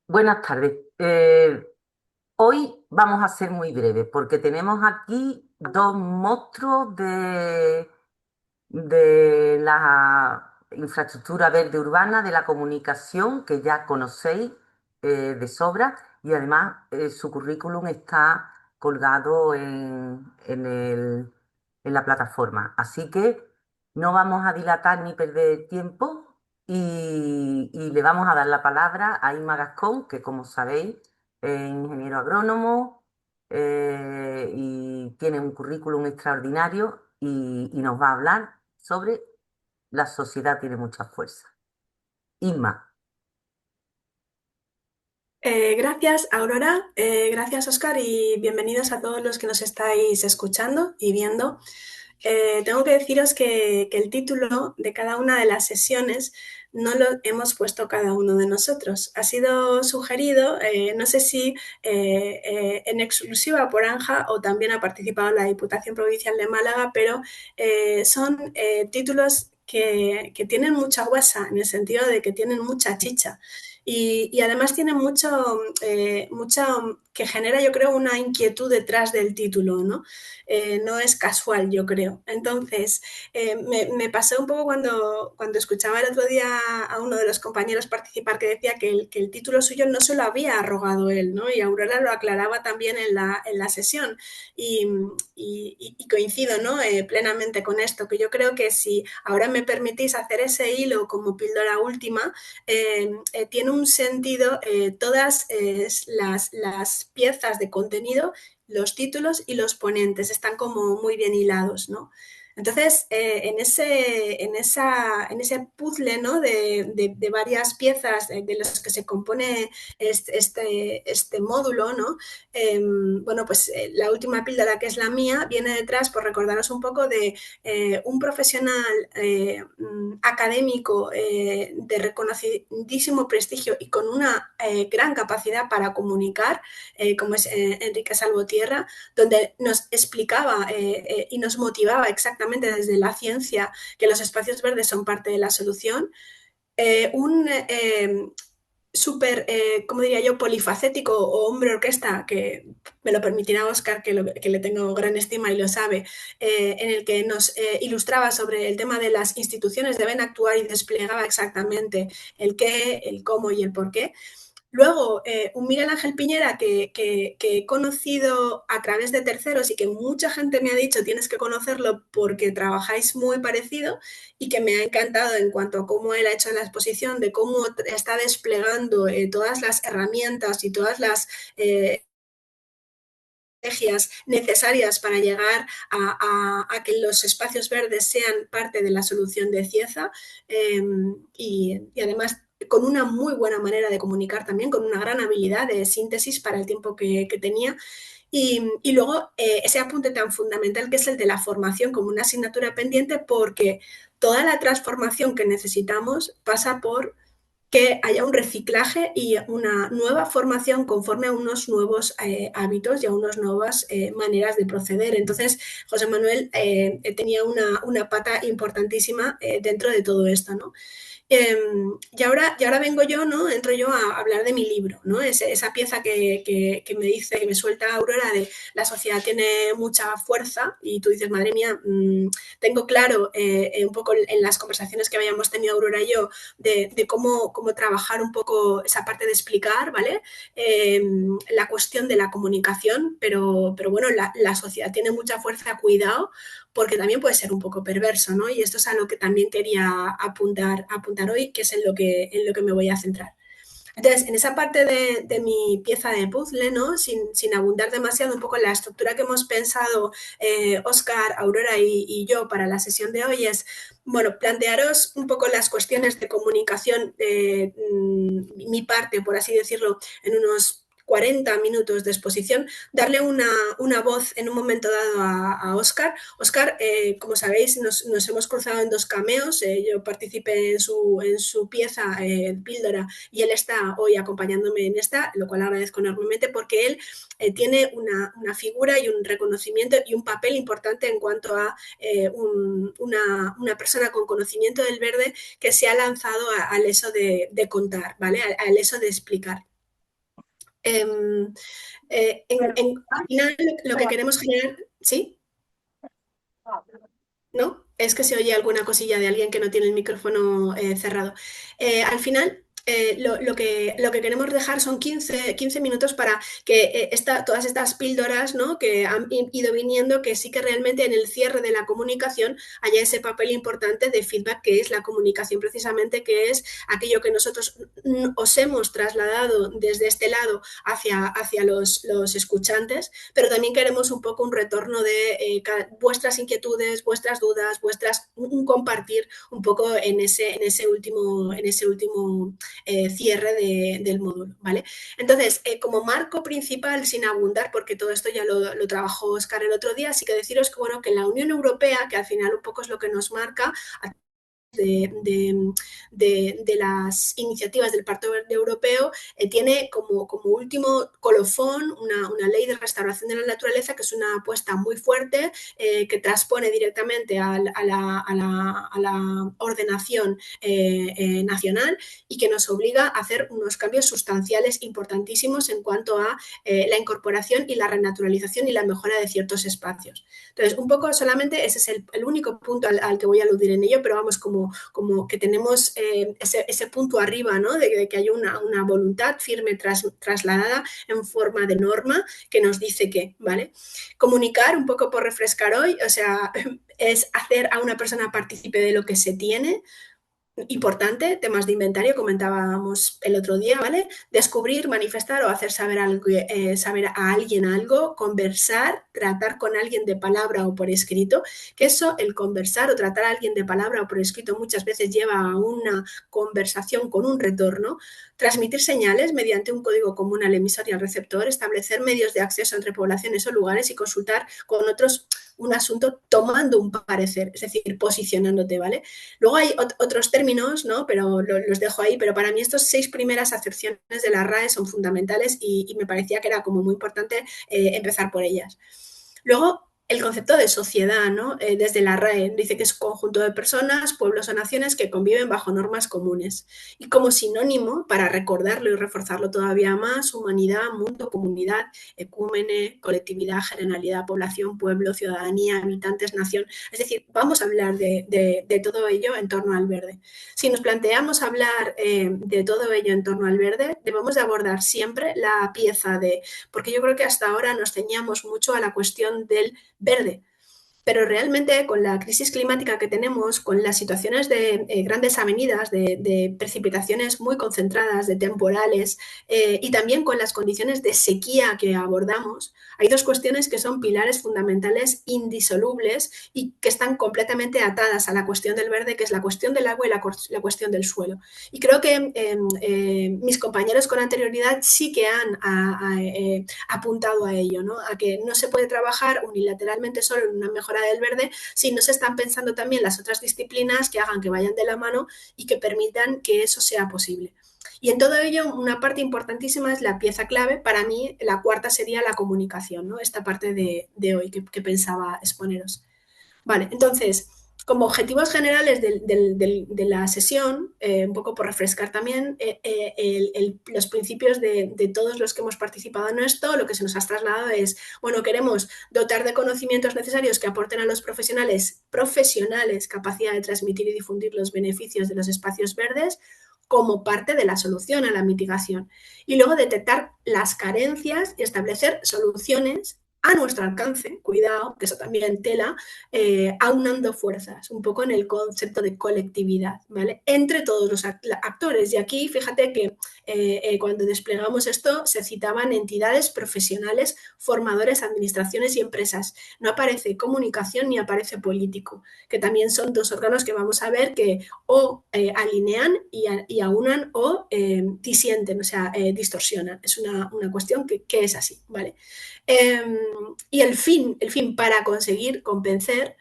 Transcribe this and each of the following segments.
Buenas tardes. Hoy vamos a ser muy breves porque tenemos aquí dos monstruos de la infraestructura verde urbana, de la comunicación, que ya conocéis de sobra y además su currículum está colgado en la plataforma. Así que no vamos a dilatar ni perder tiempo y le vamos a dar la palabra a Inma Gascón, que como sabéis es ingeniero agrónomo y tiene un currículum extraordinario y nos va a hablar sobre la sociedad tiene mucha fuerza. Inma, Gracias, Aurora. Gracias, Oscar, y bienvenidos a todos los que nos estáis escuchando y viendo. Tengo que deciros que el título de cada una de las sesiones no lo hemos puesto cada uno de nosotros. Ha sido sugerido, no sé si en exclusiva por ANJA o también ha participado la Diputación Provincial de Málaga, pero son títulos que tienen mucha guasa, en el sentido de que tienen mucha chicha. Y además tiene mucho que genera, yo creo, una inquietud detrás del título, ¿no? No es casual, yo creo. Entonces, me pasó un poco cuando escuchaba el otro día a uno de los compañeros participar que decía que el título suyo no se lo había arrogado él, ¿no? Y Aurora lo aclaraba también en la sesión. Y, y coincido, ¿no? Plenamente con esto, que yo creo que si ahora me permitís hacer ese hilo como píldora última, tiene un sentido todas las piezas de contenido, los títulos y los ponentes están como muy bien hilados, ¿no? Entonces, en ese puzzle, ¿no? de varias piezas de los que se compone este módulo, ¿no? Bueno, pues la última píldora, que es la mía, viene detrás por recordaros un poco de un profesional académico de reconocidísimo prestigio y con una gran capacidad para comunicar, como es Enrique Salvotierra, donde nos explicaba y nos motivaba exactamente desde la ciencia que los espacios verdes son parte de la solución. Un súper, ¿cómo diría yo?, polifacético o hombre orquesta, que me lo permitirá Oscar, que le tengo gran estima y lo sabe, en el que nos ilustraba sobre el tema de las instituciones deben actuar y desplegaba exactamente el qué, el cómo y el por qué. Luego, un Miguel Ángel Piñera que he conocido a través de terceros y que mucha gente me ha dicho tienes que conocerlo porque trabajáis muy parecido, y que me ha encantado en cuanto a cómo él ha hecho la exposición, de cómo está desplegando todas las herramientas y todas las estrategias necesarias para llegar a que los espacios verdes sean parte de la solución de Cieza, y además con una muy buena manera de comunicar también, con una gran habilidad de síntesis para el tiempo que tenía. Y luego ese apunte tan fundamental que es el de la formación como una asignatura pendiente, porque toda la transformación que necesitamos pasa por que haya un reciclaje y una nueva formación conforme a unos nuevos hábitos y a unas nuevas maneras de proceder. Entonces, José Manuel tenía una pata importantísima dentro de todo esto, ¿no? Y ahora vengo yo, ¿no? Entro yo a hablar de mi libro, ¿no? Esa pieza que me dice, que me suelta Aurora, de la sociedad tiene mucha fuerza, y tú dices, madre mía, tengo claro un poco en las conversaciones que habíamos tenido Aurora y yo de cómo trabajar un poco esa parte de explicar, ¿vale? La cuestión de la comunicación, pero bueno, la sociedad tiene mucha fuerza, cuidado, porque también puede ser un poco perverso, ¿no? Y esto es a lo que también quería apuntar hoy, que es en lo que me voy a centrar. Entonces, en esa parte de mi pieza de puzzle, ¿no? Sin abundar demasiado un poco en la estructura que hemos pensado Oscar, Aurora y yo para la sesión de hoy es, bueno, plantearos un poco las cuestiones de comunicación, mi parte, por así decirlo, en unos 40 minutos de exposición, darle una voz en un momento dado a Oscar. Oscar, como sabéis, nos hemos cruzado en dos cameos. Yo participé en su pieza, Píldora, y él está hoy acompañándome en esta, lo cual agradezco enormemente porque él tiene una figura y un reconocimiento y un papel importante en cuanto a una persona con conocimiento del verde que se ha lanzado al eso de contar, ¿vale? Al eso de explicar. Em, al final lo que queremos generar, ¿sí? ¿No? Es que se oye alguna cosilla de alguien que no tiene el micrófono cerrado. Al final, lo que queremos dejar son 15 minutos para que todas estas píldoras, ¿no? Que han ido viniendo, que sí que realmente en el cierre de la comunicación haya ese papel importante de feedback, que es la comunicación precisamente, que es aquello que nosotros os hemos trasladado desde este lado hacia los escuchantes, pero también queremos un poco un retorno de vuestras inquietudes, vuestras dudas, un compartir un poco en ese último cierre del módulo, ¿vale? Entonces, como marco principal, sin abundar, porque todo esto ya lo trabajó Oscar el otro día, sí que deciros que, bueno, que la Unión Europea, que al final un poco es lo que nos marca, de, de, de, las iniciativas del Pacto Verde Europeo, tiene como último colofón una ley de restauración de la naturaleza, que es una apuesta muy fuerte, que transpone directamente a la ordenación nacional y que nos obliga a hacer unos cambios sustanciales importantísimos en cuanto a la incorporación y la renaturalización y la mejora de ciertos espacios. Entonces, un poco solamente ese es el único punto al que voy a aludir en ello, pero vamos, como que tenemos ese punto arriba, ¿no? De que hay una voluntad firme trasladada en forma de norma que nos dice que, ¿vale? Comunicar, un poco por refrescar hoy, o sea, es hacer a una persona partícipe de lo que se tiene. Importante, temas de inventario, comentábamos el otro día, ¿vale? Descubrir, manifestar o hacer saber a alguien algo, conversar, tratar con alguien de palabra o por escrito, que eso, el conversar o tratar a alguien de palabra o por escrito muchas veces lleva a una conversación con un retorno, transmitir señales mediante un código común al emisor y al receptor, establecer medios de acceso entre poblaciones o lugares y consultar con otros un asunto tomando un parecer, es decir, posicionándote, ¿vale? Luego hay otros términos, ¿no? Pero los dejo ahí, pero para mí estas 6 primeras acepciones de la RAE son fundamentales y me parecía que era como muy importante empezar por ellas. Luego, el concepto de sociedad, ¿no? Desde la RAE dice que es conjunto de personas, pueblos o naciones que conviven bajo normas comunes. Y como sinónimo, para recordarlo y reforzarlo todavía más, humanidad, mundo, comunidad, ecúmene, colectividad, generalidad, población, pueblo, ciudadanía, habitantes, nación. Es decir, vamos a hablar de todo ello en torno al verde. Si nos planteamos hablar de todo ello en torno al verde, debemos de abordar siempre la pieza porque yo creo que hasta ahora nos ceñíamos mucho a la cuestión del verde, pero realmente con la crisis climática que tenemos, con las situaciones de grandes avenidas, de precipitaciones muy concentradas, de temporales, y también con las condiciones de sequía que abordamos, hay dos cuestiones que son pilares fundamentales indisolubles y que están completamente atadas a la cuestión del verde, que es la cuestión del agua y la cuestión del suelo. Y creo que mis compañeros con anterioridad sí que han apuntado a ello, ¿no? A que no se puede trabajar unilateralmente solo en una mejora del verde, si no se están pensando también las otras disciplinas que hagan que vayan de la mano y que permitan que eso sea posible. Y en todo ello, una parte importantísima es la pieza clave. Para mí, la cuarta sería la comunicación, ¿no? Esta parte de hoy que pensaba exponeros. Vale, entonces, como objetivos generales de la sesión, un poco por refrescar también los principios de todos los que hemos participado en esto, lo que se nos ha trasladado es, bueno, queremos dotar de conocimientos necesarios que aporten a los profesionales capacidad de transmitir y difundir los beneficios de los espacios verdes como parte de la solución a la mitigación. Y luego detectar las carencias y establecer soluciones a nuestro alcance, cuidado, que eso también tela, aunando fuerzas, un poco en el concepto de colectividad, ¿vale? Entre todos los actores. Y aquí, fíjate que cuando desplegamos esto, se citaban entidades profesionales, formadores, administraciones y empresas. No aparece comunicación ni aparece político, que también son dos órganos que vamos a ver que o alinean y aunan o disienten, o sea, distorsionan. Es una cuestión que es así, ¿vale? Y el fin para conseguir convencer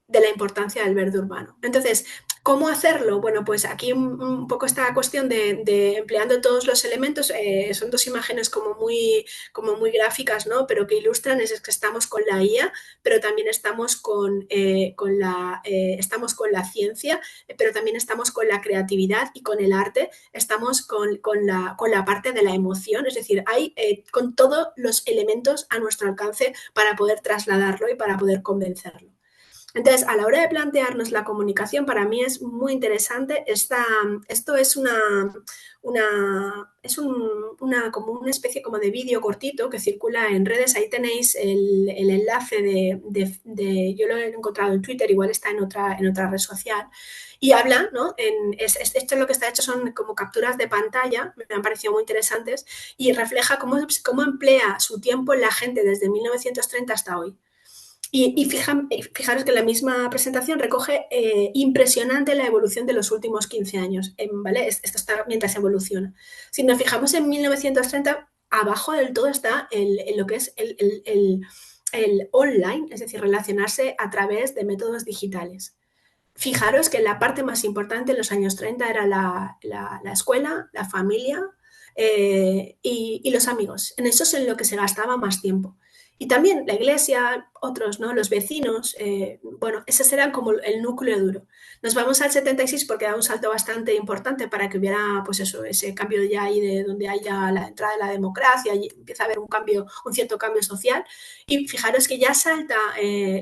de la importancia del verde urbano. Entonces, ¿Cómo hacerlo? Bueno, pues aquí un poco esta cuestión de empleando todos los elementos, son dos imágenes como muy gráficas, ¿no? Pero que ilustran es que estamos con la IA, pero también estamos estamos con la ciencia, pero también estamos con la creatividad y con el arte, estamos con la parte de la emoción, es decir, hay con todos los elementos a nuestro alcance para poder trasladarlo y para poder convencerlo. Entonces, a la hora de plantearnos la comunicación, para mí es muy interesante. Esto es como una especie como de vídeo cortito que circula en redes. Ahí tenéis el enlace yo lo he encontrado en Twitter, igual está en otra red social. Y habla, ¿no? Esto es lo que está hecho, son como capturas de pantalla, me han parecido muy interesantes, y refleja cómo emplea su tiempo la gente desde 1930 hasta hoy. Fijaros que la misma presentación recoge impresionante la evolución de los últimos 15 años, ¿vale? Esto está mientras evoluciona. Si nos fijamos en 1930, abajo del todo está lo que es el online, es decir, relacionarse a través de métodos digitales. Fijaros que la parte más importante en los años 30 era la escuela, la familia y los amigos. En eso es en lo que se gastaba más tiempo. Y también la iglesia, otros, ¿no? Los vecinos, bueno, ese será como el núcleo duro. Nos vamos al 76 porque da un salto bastante importante para que hubiera, pues eso, ese cambio ya ahí de donde haya la entrada de la democracia y empieza a haber un cambio, un cierto cambio social. Y fijaros que ya salta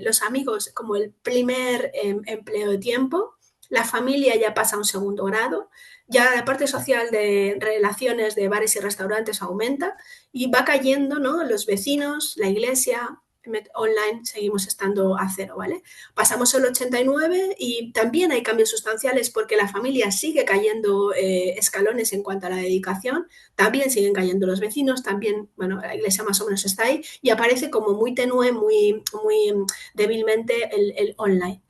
los amigos como el primer empleo de tiempo, la familia ya pasa a un segundo grado, ya la parte social de relaciones de bares y restaurantes aumenta y va cayendo, ¿no? Los vecinos, la iglesia, online seguimos estando a cero, ¿vale? Pasamos al 89 y también hay cambios sustanciales porque la familia sigue cayendo escalones en cuanto a la dedicación, también siguen cayendo los vecinos, también, bueno, la iglesia más o menos está ahí y aparece como muy tenue, muy débilmente el online.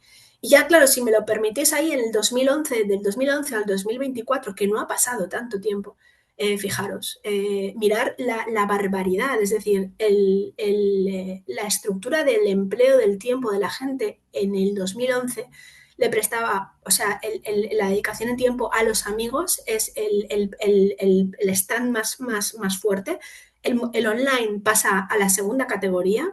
Y ya, claro, si me lo permitís ahí en el 2011, del 2011 al 2024, que no ha pasado tanto tiempo, fijaros, mirar la barbaridad, es decir, la estructura del empleo del tiempo de la gente en el 2011 le prestaba, o sea, la dedicación en tiempo a los amigos es el stand más fuerte. El online pasa a la segunda categoría.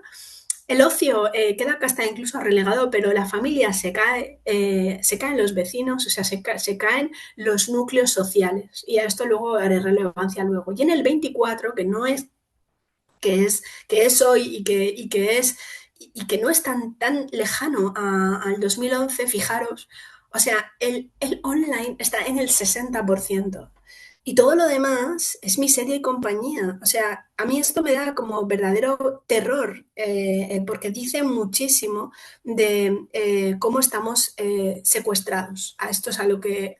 El ocio queda hasta incluso relegado, pero la familia se caen los vecinos, o sea, se caen los núcleos sociales. Y a esto luego haré relevancia luego. Y en el 24, que no es, que es hoy y que no es tan lejano al 2011, fijaros, o sea, el online está en el 60%. Y todo lo demás es miseria y compañía. O sea, a mí esto me da como verdadero terror, porque dice muchísimo de cómo estamos secuestrados. A esto es a lo que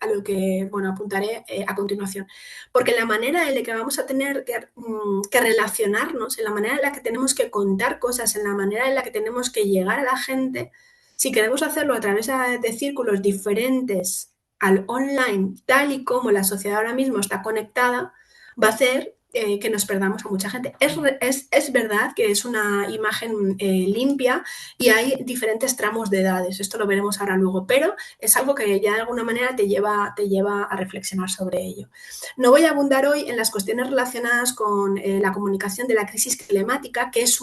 bueno, apuntaré a continuación. Porque la manera en la que vamos a tener que relacionarnos, en la manera en la que tenemos que contar cosas, en la manera en la que tenemos que llegar a la gente, si queremos hacerlo a través de círculos diferentes al online, tal y como la sociedad ahora mismo está conectada, va a hacer que nos perdamos a mucha gente. Es verdad que es una imagen limpia y hay diferentes tramos de edades, esto lo veremos ahora luego, pero es algo que ya de alguna manera te lleva a reflexionar sobre ello. No voy a abundar hoy en las cuestiones relacionadas con la comunicación de la crisis climática, que es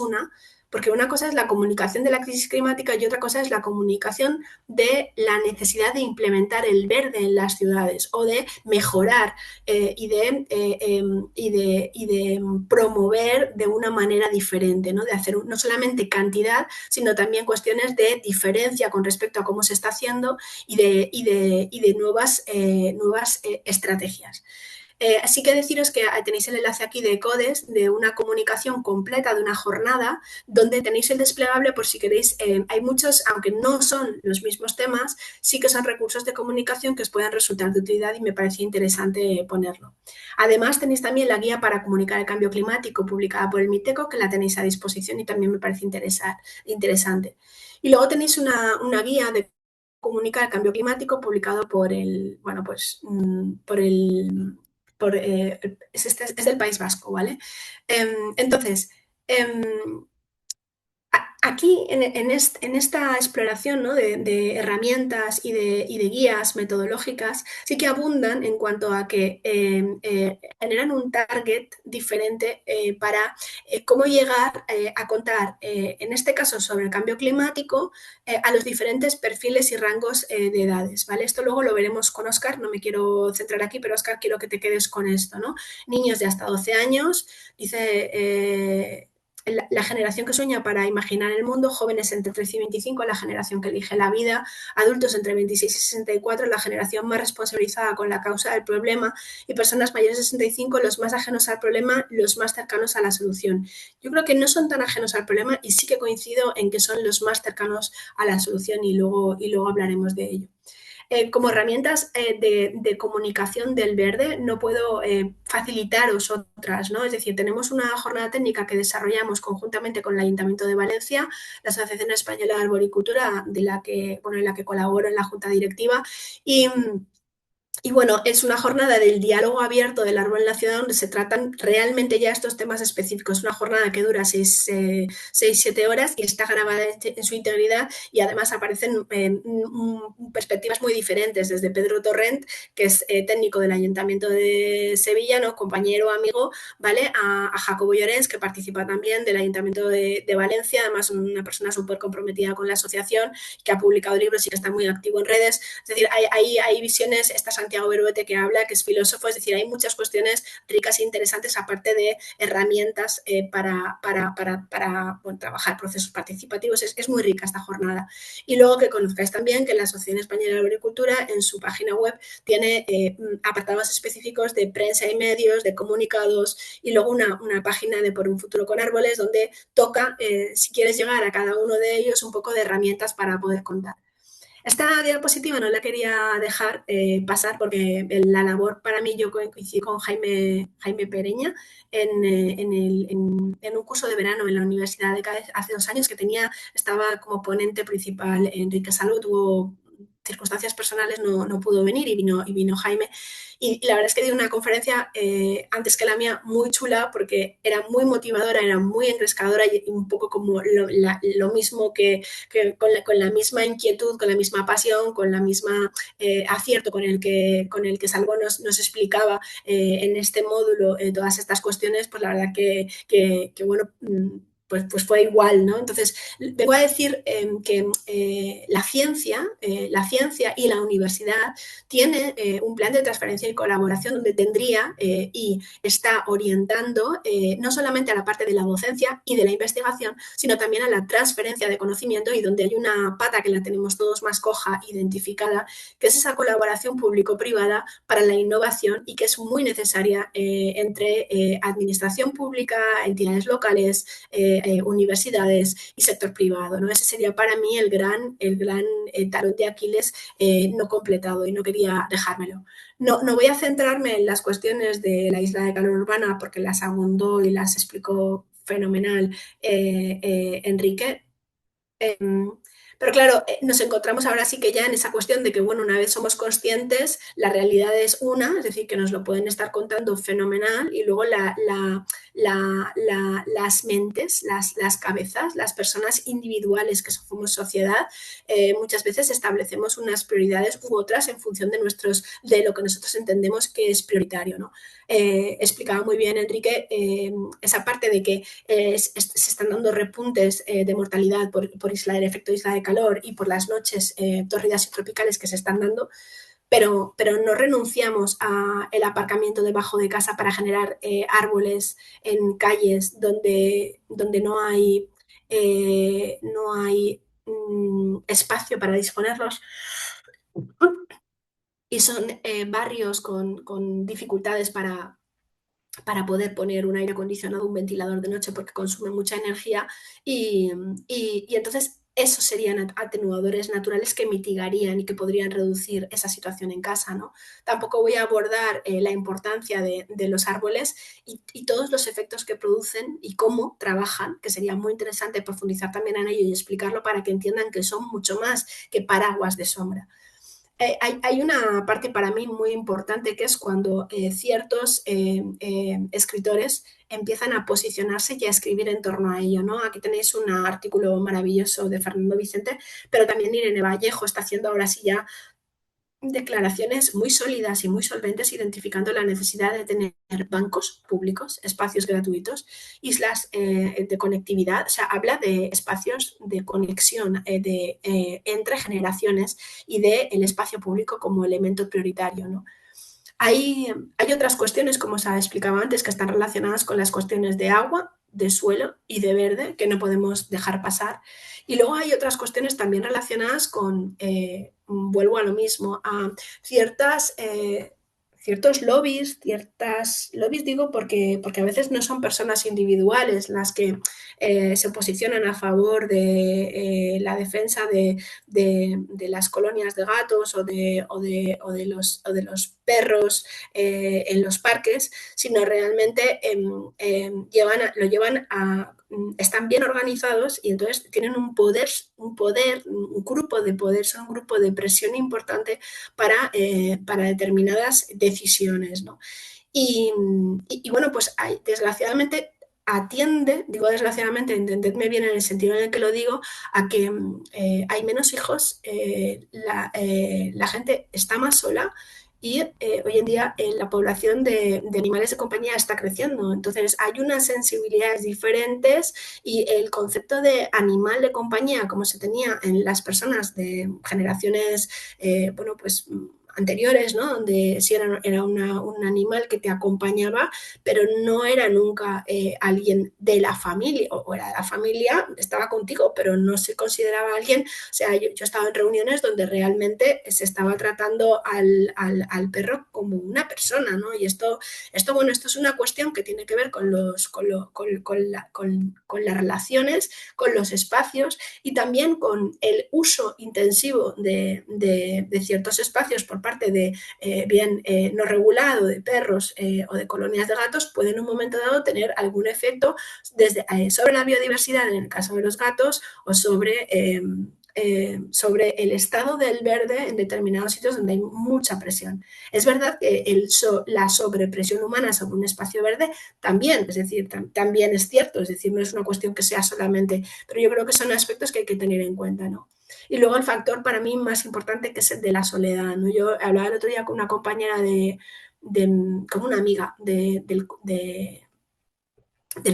porque una cosa es la comunicación de la crisis climática y otra cosa es la comunicación de la necesidad de implementar el verde en las ciudades o de mejorar y de promover de una manera diferente, ¿no? De hacer no solamente cantidad, sino también cuestiones de diferencia con respecto a cómo se está haciendo y de nuevas estrategias. Así que deciros que tenéis el enlace aquí de CODES, de una comunicación completa de una jornada, donde tenéis el desplegable por si queréis. Hay muchos, aunque no son los mismos temas, sí que son recursos de comunicación que os puedan resultar de utilidad y me parecía interesante ponerlo. Además, tenéis también la guía para comunicar el cambio climático publicada por el MITECO, que la tenéis a disposición y también me parece interesante. Y luego tenéis una guía de comunicar el cambio climático publicado por el, bueno, pues, por el es del País Vasco, ¿vale? Entonces, aquí, en esta exploración, ¿no? de herramientas y de guías metodológicas, sí que abundan en cuanto a que generan un target diferente para cómo llegar a contar, en este caso sobre el cambio climático, a los diferentes perfiles y rangos de edades. ¿Vale? Esto luego lo veremos con Oscar, no me quiero centrar aquí, pero Oscar, quiero que te quedes con esto. ¿No? Niños de hasta 12 años, dice... la generación que sueña para imaginar el mundo, jóvenes entre 13 y 25, la generación que elige la vida, adultos entre 26 y 64, la generación más responsabilizada con la causa del problema, y personas mayores de 65, los más ajenos al problema, los más cercanos a la solución. Yo creo que no son tan ajenos al problema y sí que coincido en que son los más cercanos a la solución y luego hablaremos de ello. Como herramientas de comunicación del verde no puedo facilitaros otras, ¿no? Es decir, tenemos una jornada técnica que desarrollamos conjuntamente con el Ayuntamiento de Valencia, la Asociación Española de Arboricultura, en la que colaboro en la Junta Directiva, y, y bueno, es una jornada del diálogo abierto del árbol en la ciudad donde se tratan realmente ya estos temas específicos. Es una jornada que dura 7 horas y está grabada en su integridad, y además aparecen perspectivas muy diferentes, desde Pedro Torrent, que es técnico del Ayuntamiento de Sevilla, ¿no? Compañero, amigo, ¿vale? A Jacobo Llorens, que participa también del Ayuntamiento de Valencia, además una persona súper comprometida con la asociación, que ha publicado libros y que está muy activo en redes. Es decir, hay visiones, está Santiago Beruete que habla, que es filósofo, es decir, hay muchas cuestiones ricas e interesantes, aparte de herramientas para bueno, trabajar procesos participativos. Es muy rica esta jornada. Y luego que conozcáis también que la Asociación Española de Agricultura en su página web tiene apartados específicos de prensa y medios, de comunicados, y luego una página de Por un futuro con árboles, donde toca, si quieres llegar a cada uno de ellos, un poco de herramientas para poder contar. Esta diapositiva no la quería dejar pasar porque la labor para mí, yo coincidí con Jaime Pereña en un curso de verano en la Universidad de Cádiz hace 2 años, que estaba como ponente principal Enrique Salud. Tuvo circunstancias personales, no pudo venir, y vino Jaime. Y la verdad es que dio una conferencia antes que la mía muy chula, porque era muy motivadora, era muy engrescadora, y un poco como lo mismo que con la misma inquietud, con la misma pasión, con la misma acierto con el que Salvo nos explicaba en este módulo todas estas cuestiones. Pues la verdad que bueno, pues fue igual, ¿no? Entonces, vengo a decir que la ciencia y la universidad tiene un plan de transferencia y colaboración donde tendría y está orientando no solamente a la parte de la docencia y de la investigación, sino también a la transferencia de conocimiento, y donde hay una pata que la tenemos todos más coja identificada, que es esa colaboración público-privada para la innovación, y que es muy necesaria entre administración pública, entidades locales, universidades y sector privado, ¿no? Ese sería para mí el gran talón de Aquiles no completado, y no quería dejármelo. No voy a centrarme en las cuestiones de la isla de calor urbana, porque las abundó y las explicó fenomenal Enrique. Pero claro, nos encontramos ahora sí que ya en esa cuestión de que, bueno, una vez somos conscientes, la realidad es una, es decir, que nos lo pueden estar contando fenomenal, y luego las mentes, las cabezas, las personas individuales que somos sociedad, muchas veces establecemos unas prioridades u otras en función de lo que nosotros entendemos que es prioritario, ¿no? Explicaba muy bien Enrique esa parte de que se están dando repuntes de mortalidad por el efecto isla de calor y por las noches tórridas y tropicales que se están dando, pero no renunciamos al aparcamiento debajo de casa para generar árboles en calles donde no hay espacio para disponerlos, y son barrios con dificultades para poder poner un aire acondicionado, un ventilador de noche, porque consume mucha energía, y entonces esos serían atenuadores naturales que mitigarían y que podrían reducir esa situación en casa, ¿no? Tampoco voy a abordar la importancia de los árboles y todos los efectos que producen y cómo trabajan, que sería muy interesante profundizar también en ello y explicarlo para que entiendan que son mucho más que paraguas de sombra. Hay una parte para mí muy importante que es cuando ciertos escritores empiezan a posicionarse y a escribir en torno a ello, ¿no? Aquí tenéis un artículo maravilloso de Fernando Vicente, pero también Irene Vallejo está haciendo ahora sí ya declaraciones muy sólidas y muy solventes identificando la necesidad de tener bancos públicos, espacios gratuitos, islas de conectividad, o sea, habla de espacios de conexión entre generaciones y del el espacio público como elemento prioritario, ¿no? Hay otras cuestiones, como os explicaba antes, que están relacionadas con las cuestiones de agua, de suelo y de verde que no podemos dejar pasar. Y luego hay otras cuestiones también relacionadas con, vuelvo a lo mismo, a ciertos lobbies, ciertas lobbies digo porque a veces no son personas individuales las que se posicionan a favor de la defensa de las colonias de gatos o de los perros en los parques, sino realmente lo llevan a están bien organizados y entonces tienen un grupo de poder, son un grupo de presión importante para determinadas decisiones, ¿no? Y bueno, pues desgraciadamente atiende, digo desgraciadamente, entendedme bien en el sentido en el que lo digo, a que hay menos hijos, la gente está más sola y hoy en día la población de animales de compañía está creciendo. Entonces hay unas sensibilidades diferentes y el concepto de animal de compañía, como se tenía en las personas de generaciones, bueno, pues anteriores, ¿no? Donde sí era un animal que te acompañaba, pero no era nunca alguien de la familia, o era de la familia, estaba contigo, pero no se consideraba alguien. O sea, yo estaba en reuniones donde realmente se estaba tratando al perro como una persona, ¿no? Y bueno, esto es una cuestión que tiene que ver con las relaciones, con los espacios y también con el uso intensivo de ciertos espacios por parte de bien no regulado de perros o de colonias de gatos, puede en un momento dado tener algún efecto sobre la biodiversidad en el caso de los gatos o sobre el estado del verde en determinados sitios donde hay mucha presión. Es verdad que la sobrepresión humana sobre un espacio verde también, es decir, también es cierto, es decir, no es una cuestión que sea solamente, pero yo creo que son aspectos que hay que tener en cuenta, ¿no? Y luego el factor para mí más importante que es el de la soledad, ¿no? Yo hablaba el otro día con una compañera como una amiga del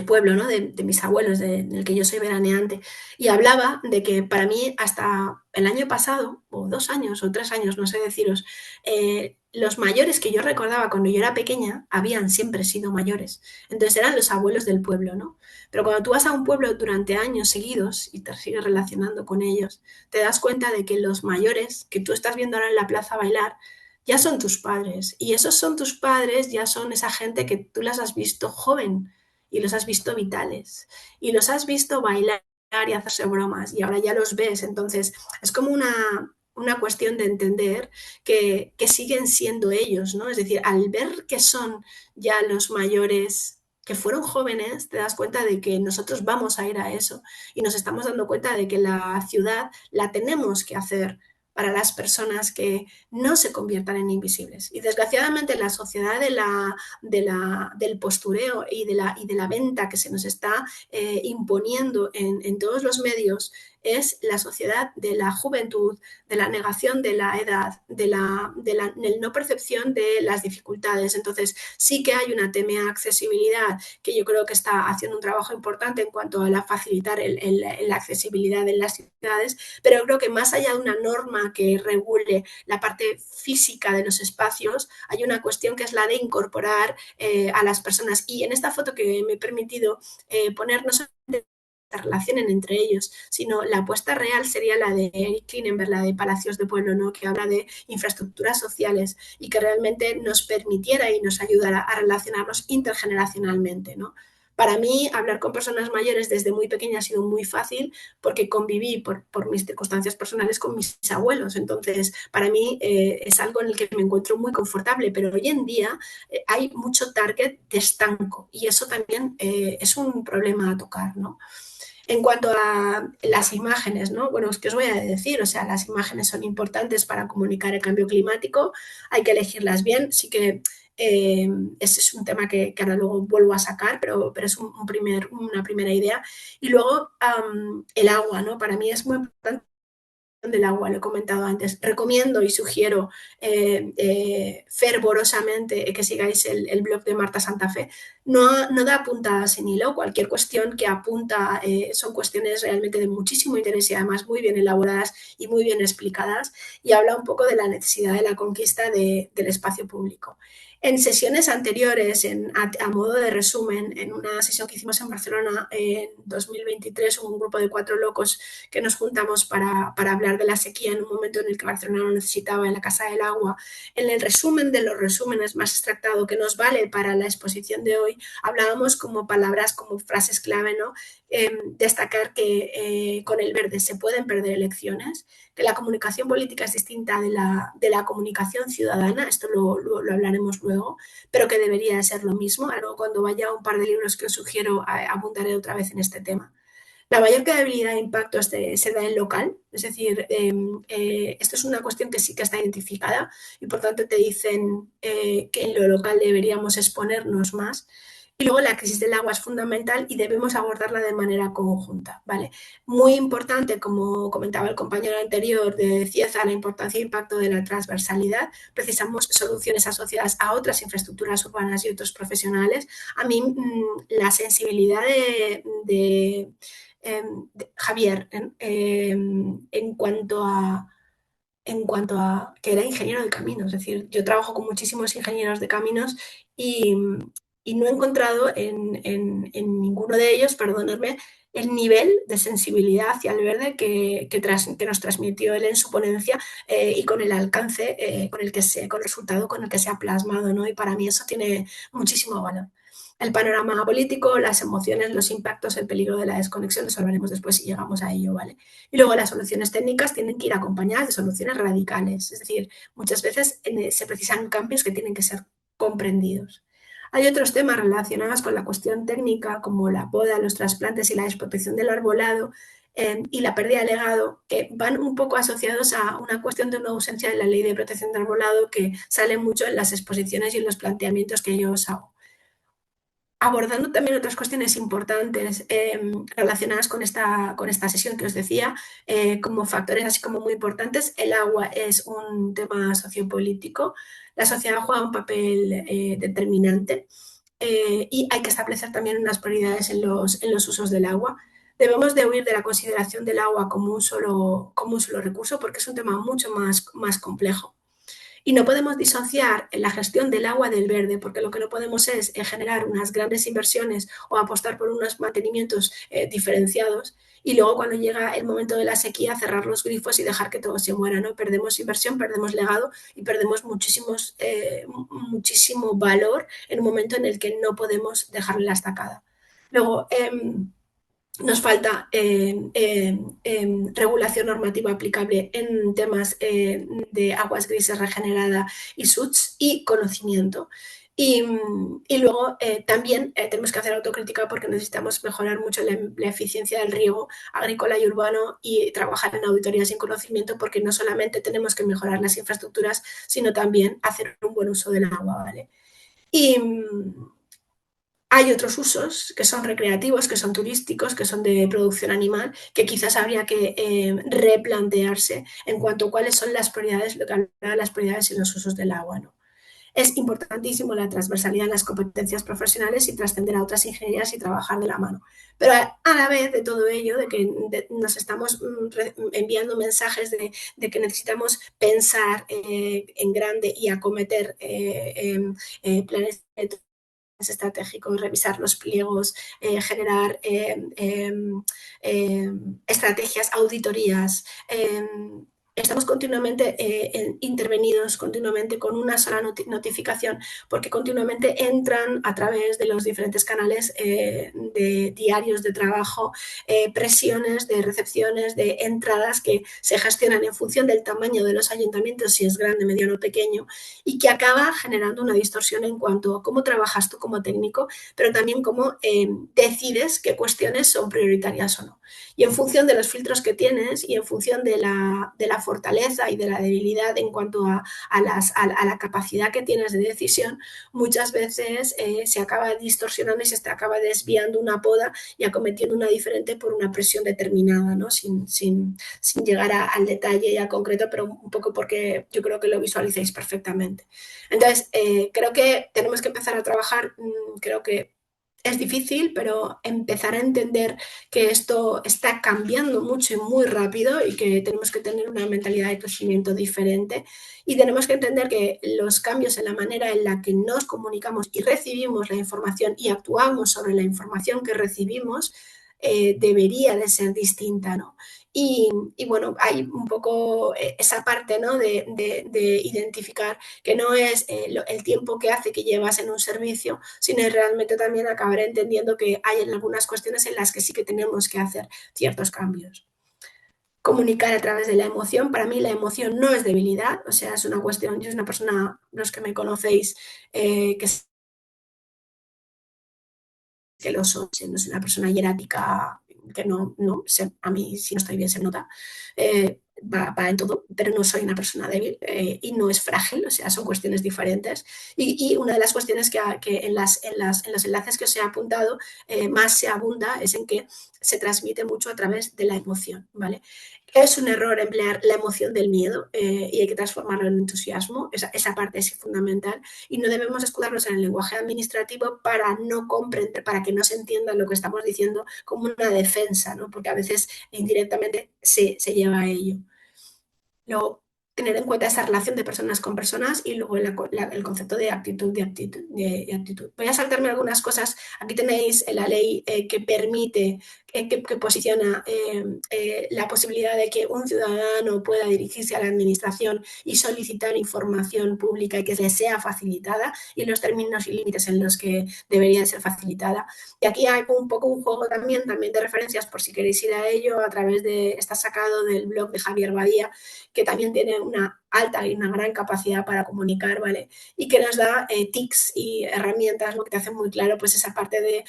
pueblo, ¿no? De mis abuelos, del que yo soy veraneante, y hablaba de que para mí hasta el año pasado, o 2 años, o 3 años, no sé deciros, los mayores que yo recordaba cuando yo era pequeña habían siempre sido mayores. Entonces eran los abuelos del pueblo, ¿no? Pero cuando tú vas a un pueblo durante años seguidos y te sigues relacionando con ellos, te das cuenta de que los mayores que tú estás viendo ahora en la plaza bailar, ya son tus padres. Y esos son tus padres, ya son esa gente que tú las has visto joven y los has visto vitales y los has visto bailar y hacerse bromas y ahora ya los ves. Entonces es como una cuestión de entender que siguen siendo ellos, ¿no? Es decir, al ver que son ya los mayores que fueron jóvenes, te das cuenta de que nosotros vamos a ir a eso y nos estamos dando cuenta de que la ciudad la tenemos que hacer para las personas que no se conviertan en invisibles. Y desgraciadamente la sociedad del postureo y de la venta que se nos está imponiendo en todos los medios es la sociedad de la juventud, de la negación de la edad, de la no percepción de las dificultades. Entonces, sí que hay una TMA accesibilidad que yo creo que está haciendo un trabajo importante en cuanto a facilitar la accesibilidad en las ciudades, pero creo que más allá de una norma que regule la parte física de los espacios, hay una cuestión que es la de incorporar a las personas. Y en esta foto que me he permitido poner, no solamente se relacionen entre ellos, sino la apuesta real sería la de Eric Klinenberg, la de Palacios de Pueblo, ¿no? Que habla de infraestructuras sociales y que realmente nos permitiera y nos ayudara a relacionarnos intergeneracionalmente, ¿no? Para mí, hablar con personas mayores desde muy pequeña ha sido muy fácil porque conviví por mis circunstancias personales con mis abuelos. Entonces, para mí es algo en el que me encuentro muy confortable, pero hoy en día hay mucho target de estanco y eso también es un problema a tocar, ¿no? En cuanto a las imágenes, ¿no? Bueno, ¿qué os voy a decir? O sea, las imágenes son importantes para comunicar el cambio climático, hay que elegirlas bien, sí que ese es un tema que ahora luego vuelvo a sacar, pero es una primera idea. Y luego el agua, ¿no? Para mí es muy importante del agua, lo he comentado antes. Recomiendo y sugiero fervorosamente que sigáis el blog de Marta Santa Fe. No da punta sin hilo, cualquier cuestión que apunta son cuestiones realmente de muchísimo interés y además muy bien elaboradas y muy bien explicadas y habla un poco de la necesidad de la conquista del espacio público. En sesiones anteriores, a modo de resumen, en una sesión que hicimos en Barcelona en 2023, un grupo de 4 locos que nos juntamos para hablar de la sequía en un momento en el que Barcelona lo necesitaba en la Casa del Agua. En el resumen de los resúmenes más extractado que nos vale para la exposición de hoy, hablábamos como palabras, como frases clave, ¿no? Destacar que con el verde se pueden perder elecciones, que la comunicación política es distinta de la comunicación ciudadana, esto lo hablaremos luego, pero que debería ser lo mismo. Ahora, cuando vaya un par de libros que os sugiero, abundaré otra vez en este tema. La mayor credibilidad e impacto se da en local, es decir, esto es una cuestión que sí que está identificada y por tanto te dicen que en lo local deberíamos exponernos más. Y luego la crisis del agua es fundamental y debemos abordarla de manera conjunta, ¿vale? Muy importante, como comentaba el compañero anterior de Cieza, la importancia e impacto de la transversalidad. Precisamos soluciones asociadas a otras infraestructuras urbanas y otros profesionales. A mí la sensibilidad Javier, en cuanto a que era ingeniero de caminos, es decir, yo trabajo con muchísimos ingenieros de caminos y, y no he encontrado en ninguno de ellos, perdonadme, el nivel de sensibilidad hacia el verde que nos transmitió él en su ponencia y con el alcance con el resultado con el que se ha plasmado, ¿no? Y para mí eso tiene muchísimo valor. El panorama político, las emociones, los impactos, el peligro de la desconexión, eso hablaremos después si llegamos a ello, ¿vale? Y luego las soluciones técnicas tienen que ir acompañadas de soluciones radicales, es decir, muchas veces se precisan cambios que tienen que ser comprendidos. Hay otros temas relacionados con la cuestión técnica, como la poda, los trasplantes y la desprotección del arbolado y la pérdida de legado, que van un poco asociados a una cuestión de una ausencia de la ley de protección del arbolado que sale mucho en las exposiciones y en los planteamientos que yo os hago. Abordando también otras cuestiones importantes relacionadas con esta sesión que os decía, como factores así como muy importantes, el agua es un tema sociopolítico, la sociedad juega un papel determinante y hay que establecer también unas prioridades en los usos del agua. Debemos de huir de la consideración del agua como un solo recurso porque es un tema mucho más complejo. Y no podemos disociar la gestión del agua del verde, porque lo que no podemos es generar unas grandes inversiones o apostar por unos mantenimientos diferenciados y luego cuando llega el momento de la sequía cerrar los grifos y dejar que todo se muera, ¿no? Perdemos inversión, perdemos legado y perdemos muchísimo valor en un momento en el que no podemos dejarle la estacada. Luego, nos falta regulación normativa aplicable en temas de aguas grises regenerada y SUTS y conocimiento. Y luego también tenemos que hacer autocrítica porque necesitamos mejorar mucho la eficiencia del riego agrícola y urbano y trabajar en auditorías y en conocimiento porque no solamente tenemos que mejorar las infraestructuras, sino también hacer un buen uso del agua, ¿vale? Y, hay otros usos que son recreativos, que son turísticos, que son de producción animal, que quizás habría que replantearse en cuanto a cuáles son las prioridades, lo que hablaba las prioridades y los usos del agua, ¿no? Es importantísimo la transversalidad en las competencias profesionales y trascender a otras ingenierías y trabajar de la mano. Pero a la vez de todo ello, de que nos estamos enviando mensajes de que necesitamos pensar en grande y acometer planes estratégicos, revisar los pliegos, generar estrategias, auditorías, estamos continuamente intervenidos, continuamente con una sola notificación, porque continuamente entran a través de los diferentes canales de diarios de trabajo, presiones de recepciones, de entradas que se gestionan en función del tamaño de los ayuntamientos, si es grande, mediano o pequeño, y que acaba generando una distorsión en cuanto a cómo trabajas tú como técnico, pero también cómo decides qué cuestiones son prioritarias o no. Y en función de los filtros que tienes y en función de la fortaleza y de la debilidad en cuanto a la capacidad que tienes de decisión, muchas veces se acaba distorsionando y se te acaba desviando una poda y acometiendo una diferente por una presión determinada, ¿no? Sin llegar al detalle y al concreto, pero un poco porque yo creo que lo visualizáis perfectamente. Entonces, creo que tenemos que empezar a trabajar, creo que es difícil, pero empezar a entender que esto está cambiando mucho y muy rápido y que tenemos que tener una mentalidad de crecimiento diferente y tenemos que entender que los cambios en la manera en la que nos comunicamos y recibimos la información y actuamos sobre la información que recibimos debería de ser distinta, ¿no? Y, bueno, hay un poco esa parte, ¿no? De identificar que no es el tiempo que hace que llevas en un servicio, sino realmente también acabar entendiendo que hay en algunas cuestiones en las que sí que tenemos que hacer ciertos cambios. Comunicar a través de la emoción, para mí la emoción no es debilidad, o sea, es una cuestión, yo soy una persona, los que me conocéis, que lo soy, no soy una persona hierática, que no sé, a mí si no estoy bien se nota, va en todo, pero no soy una persona débil y no es frágil, o sea, son cuestiones diferentes. Y una de las cuestiones que en los enlaces que os he apuntado más se abunda es en que se transmite mucho a través de la emoción, ¿vale? Es un error emplear la emoción del miedo y hay que transformarlo en entusiasmo, esa parte es fundamental y no debemos escudarnos en el lenguaje administrativo para no comprender, para que no se entienda lo que estamos diciendo como una defensa, ¿no? Porque a veces indirectamente se lleva a ello. Luego, tener en cuenta esa relación de personas con personas y luego el concepto de actitud. Voy a saltarme algunas cosas. Aquí tenéis la ley que permite, que posiciona la posibilidad de que un ciudadano pueda dirigirse a la administración y solicitar información pública y que le sea facilitada y los términos y límites en los que debería ser facilitada. Y aquí hay un poco un juego también de referencias por si queréis ir a ello a través está sacado del blog de Javier Badía, que también tiene una alta y una gran capacidad para comunicar, ¿vale? Y que nos da tics y herramientas, ¿no? Que te hacen muy claro pues esa parte de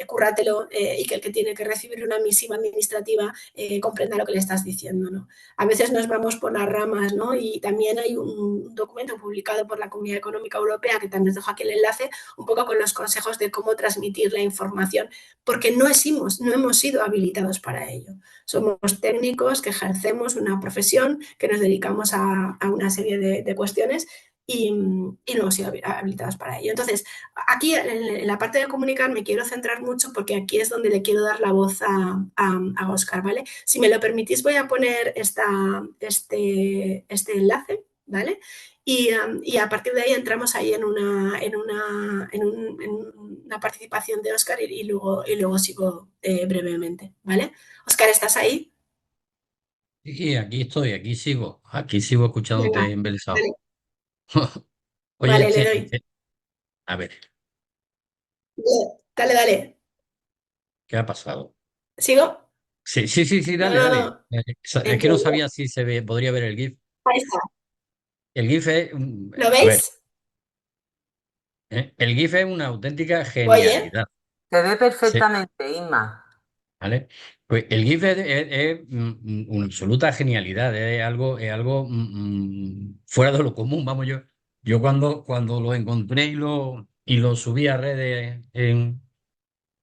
currátelo y que el que tiene que recibir una misiva administrativa comprenda lo que le estás diciendo, ¿no? A veces nos vamos por las ramas, ¿no? Y también hay un documento publicado por la Comunidad Económica Europea, que también os dejo aquí el enlace, un poco con los consejos de cómo transmitir la información, porque no hemos sido habilitados para ello. Somos técnicos que ejercemos una profesión, que nos dedicamos a una serie de cuestiones y no hemos sido habilitados para ello. Entonces, aquí en la parte de comunicar me quiero centrar mucho porque aquí es donde le quiero dar la voz a Oscar, ¿vale? Si me lo permitís, voy a poner este enlace, ¿vale? Y a partir de ahí entramos ahí en una participación de Oscar y luego sigo brevemente, ¿vale? Oscar, ¿estás ahí? Sí, aquí sigo Venga, escuchándote embelesado. dale, Oye, vale, le doy. a ver, Dale, dale. ¿qué ha pasado? ¿Sigo? Sí, sí, sí, sí, No, dale, no, dale. no. Es que no Entiendo. sabía si podría ver el GIF. Ahí está. El GIF es, ¿Lo a ver, veis? el GIF es una auténtica Voy, ¿eh? genialidad, Se ve sí, perfectamente, Inma. ¿vale? Pues el GIF es una absoluta genialidad, es algo fuera de lo común, vamos yo cuando lo encontré y lo subí a redes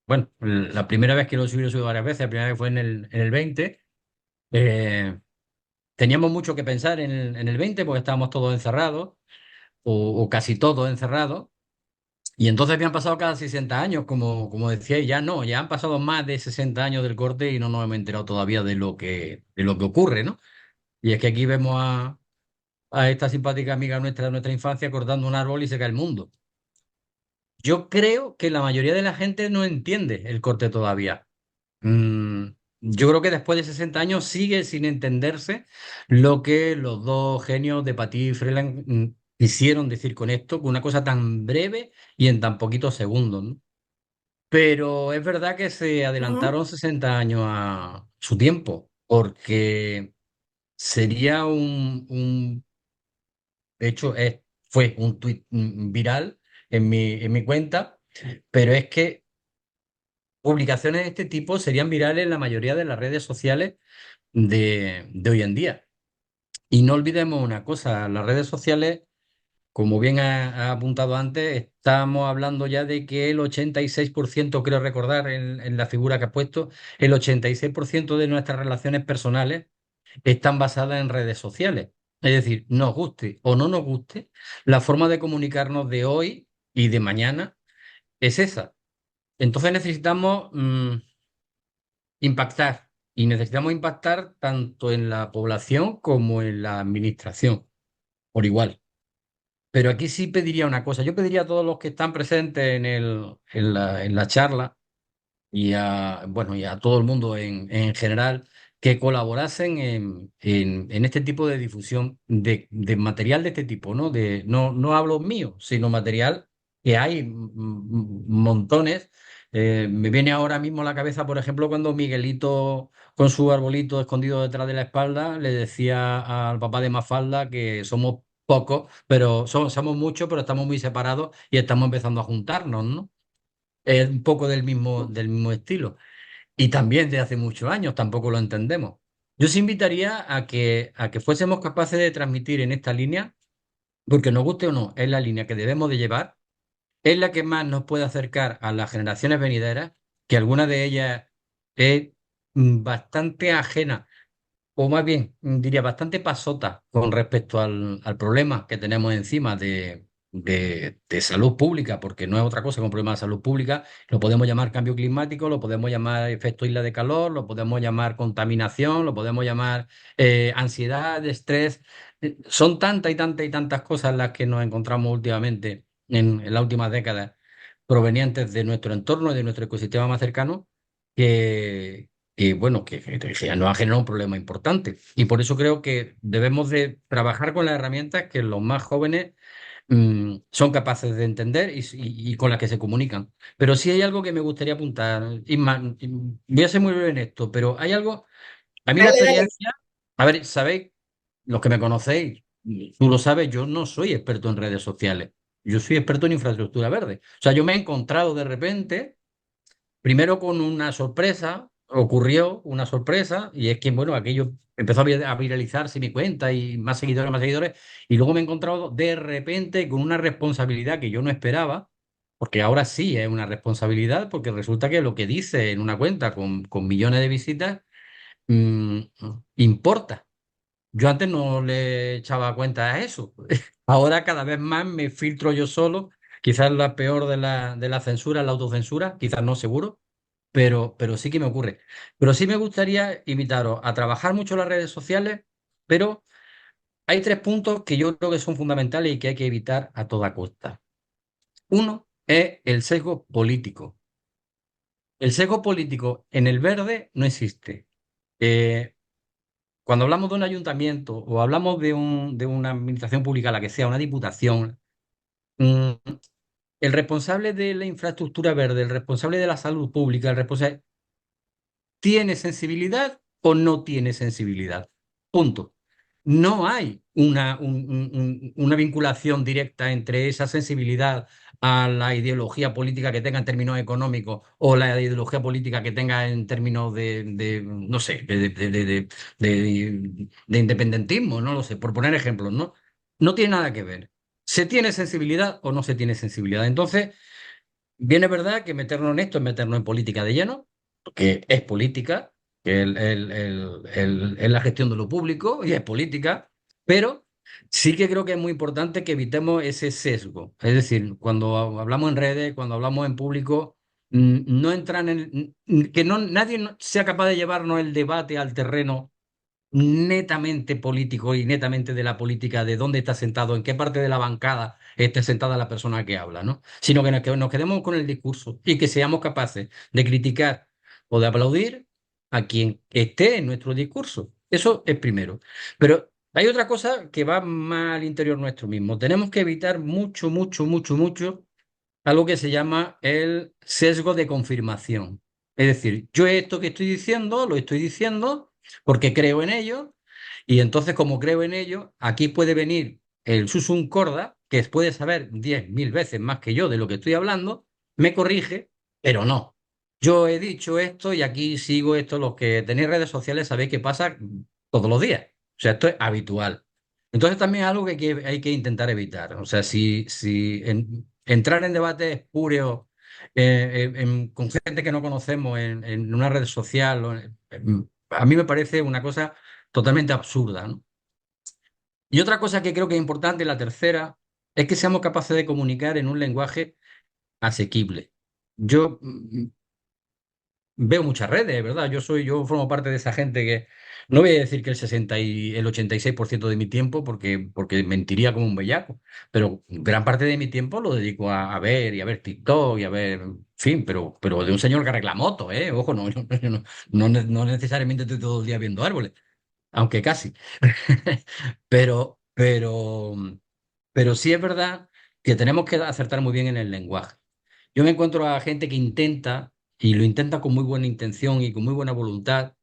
bueno, la primera vez que lo subí varias veces, la primera vez fue en el 20. eh, Teníamos mucho que pensar en el 20 porque estábamos todos encerrados, o casi todos encerrados, y entonces habían pasado cada 60 años, como decía, y ya no, ya han pasado más de 60 años del corte y no nos hemos enterado todavía de lo que ocurre, ¿no? Y es que aquí vemos a esta simpática amiga nuestra de nuestra infancia cortando un árbol y se cae el mundo. Yo creo que la mayoría de la gente no entiende el corte todavía. yo creo que después de 60 años sigue sin entenderse lo que los dos genios de Patí y Freeland quisieron decir con esto, con una cosa tan breve y en tan poquitos segundos, ¿no? Pero es verdad que se Ujú, adelantaron 60 años a su tiempo, porque sería de hecho, fue un tuit viral en mi cuenta, pero es que publicaciones de este tipo serían virales en la mayoría de las redes sociales de hoy en día. Y no olvidemos una cosa, las redes sociales, como bien ha apuntado antes, estamos hablando ya de que el 86%, creo recordar en la figura que ha puesto, el 86% de nuestras relaciones personales están basadas en redes sociales. Es decir, nos guste o no nos guste, la forma de comunicarnos de hoy y de mañana es esa. Entonces necesitamos impactar y necesitamos impactar tanto en la población como en la administración, por igual. Pero aquí sí pediría una cosa. Yo pediría a todos los que están presentes en la charla bueno, y a todo el mundo en general que colaborasen en este tipo de difusión de material de este tipo, ¿no? No hablo mío, sino material que hay montones. Me viene ahora mismo a la cabeza, por ejemplo, cuando Miguelito, con su arbolito escondido detrás de la espalda, le decía al papá de Mafalda que somos pocos, pero somos muchos, pero estamos muy separados y estamos empezando a juntarnos, ¿no? Es un poco del mismo estilo. Y también de hace muchos años, tampoco lo entendemos. Yo os invitaría a que fuésemos capaces de transmitir en esta línea, porque nos guste o no, es la línea que debemos de llevar, es la que más nos puede acercar a las generaciones venideras, que alguna de ellas es bastante ajena o más bien, diría bastante pasota con respecto al problema que tenemos encima de salud pública, porque no es otra cosa que un problema de salud pública. Lo podemos llamar cambio climático, lo podemos llamar efecto isla de calor, lo podemos llamar contaminación, lo podemos llamar ansiedad, estrés. Son tantas y tantas y tantas cosas las que nos encontramos últimamente en las últimas décadas provenientes de nuestro entorno y de nuestro ecosistema más cercano que, y bueno, que nos ha generado un problema importante. Y por eso creo que debemos de trabajar con las herramientas que los más jóvenes son capaces de entender y con las que se comunican. Pero sí hay algo que me gustaría apuntar. Isma, voy a ser muy breve en esto, pero hay algo, a mí la dale, dale. experiencia, a ver, sabéis, los que me conocéis, tú lo sabes, yo no soy experto en redes sociales. Yo soy experto en infraestructura verde. O sea, yo me he encontrado de repente primero con una sorpresa, ocurrió una sorpresa, y es que, bueno, aquello empezó a viralizarse mi cuenta y más seguidores, y luego me he encontrado de repente con una responsabilidad que yo no esperaba, porque ahora sí es una responsabilidad, porque resulta que lo que dice en una cuenta con millones de visitas mm, importa. Yo antes no le echaba cuenta a eso. Ahora cada vez más me filtro yo solo. Quizás la peor de la censura es la autocensura, quizás no seguro, pero sí que me ocurre. Pero sí me gustaría invitaros a trabajar mucho las redes sociales, pero hay tres puntos que yo creo que son fundamentales y que hay que evitar a toda costa. Uno es el sesgo político. El sesgo político en el verde no existe. Eh, Cuando hablamos de un ayuntamiento o hablamos de una administración pública, la que sea, una diputación, mm, el responsable de la infraestructura verde, el responsable de la salud pública, el responsable ¿tiene sensibilidad o no tiene sensibilidad? Punto. No hay una vinculación directa entre esa sensibilidad a la ideología política que tenga en términos económicos o la ideología política que tenga en términos no sé, de independentismo, no lo sé, por poner ejemplos, ¿no? No tiene nada que ver. ¿Se tiene sensibilidad o no se tiene sensibilidad? Entonces, bien es verdad que meternos en esto es meternos en política de lleno, porque es política, que es la gestión de lo público y es política, pero sí que creo que es muy importante que evitemos ese sesgo. Es decir, cuando hablamos en redes, cuando hablamos en público, no entran que no, nadie sea capaz de llevarnos el debate al terreno netamente político y netamente de la política, de dónde está sentado, en qué parte de la bancada está sentada la persona que habla, ¿no? Sino que nos quedemos con el discurso y que seamos capaces de criticar o de aplaudir a quien esté en nuestro discurso. Eso es primero. Pero hay otra cosa que va más al interior nuestro mismo. Tenemos que evitar mucho, mucho, mucho, mucho algo que se llama el sesgo de confirmación. Es decir, yo esto que estoy diciendo, lo estoy diciendo porque creo en ello, y entonces como creo en ello, aquí puede venir el Susun Corda, que puede saber 10.000 veces más que yo de lo que estoy hablando, me corrige, pero no. Yo he dicho esto y aquí sigo esto. Los que tenéis redes sociales sabéis que pasa todos los días. O sea, esto es habitual. Entonces también es algo que hay que intentar evitar. O sea, si entrar en debates espurios con gente que no conocemos en una red social, a mí me parece una cosa totalmente absurda, ¿no? Y otra cosa que creo que es importante, la tercera, es que seamos capaces de comunicar en un lenguaje asequible. Yo veo muchas redes, ¿verdad? Yo formo parte de esa gente que no voy a decir que el 86% de mi tiempo, porque mentiría como un bellaco, pero gran parte de mi tiempo lo dedico a ver TikTok y a ver, en fin, pero de un señor que arregla motos, ¿eh? Ojo, no necesariamente estoy todo el día viendo árboles, aunque casi. Pero, pero, pero sí es verdad que tenemos que acertar muy bien en el lenguaje. Yo me encuentro a gente que intenta, y lo intenta con muy buena intención y con muy buena voluntad,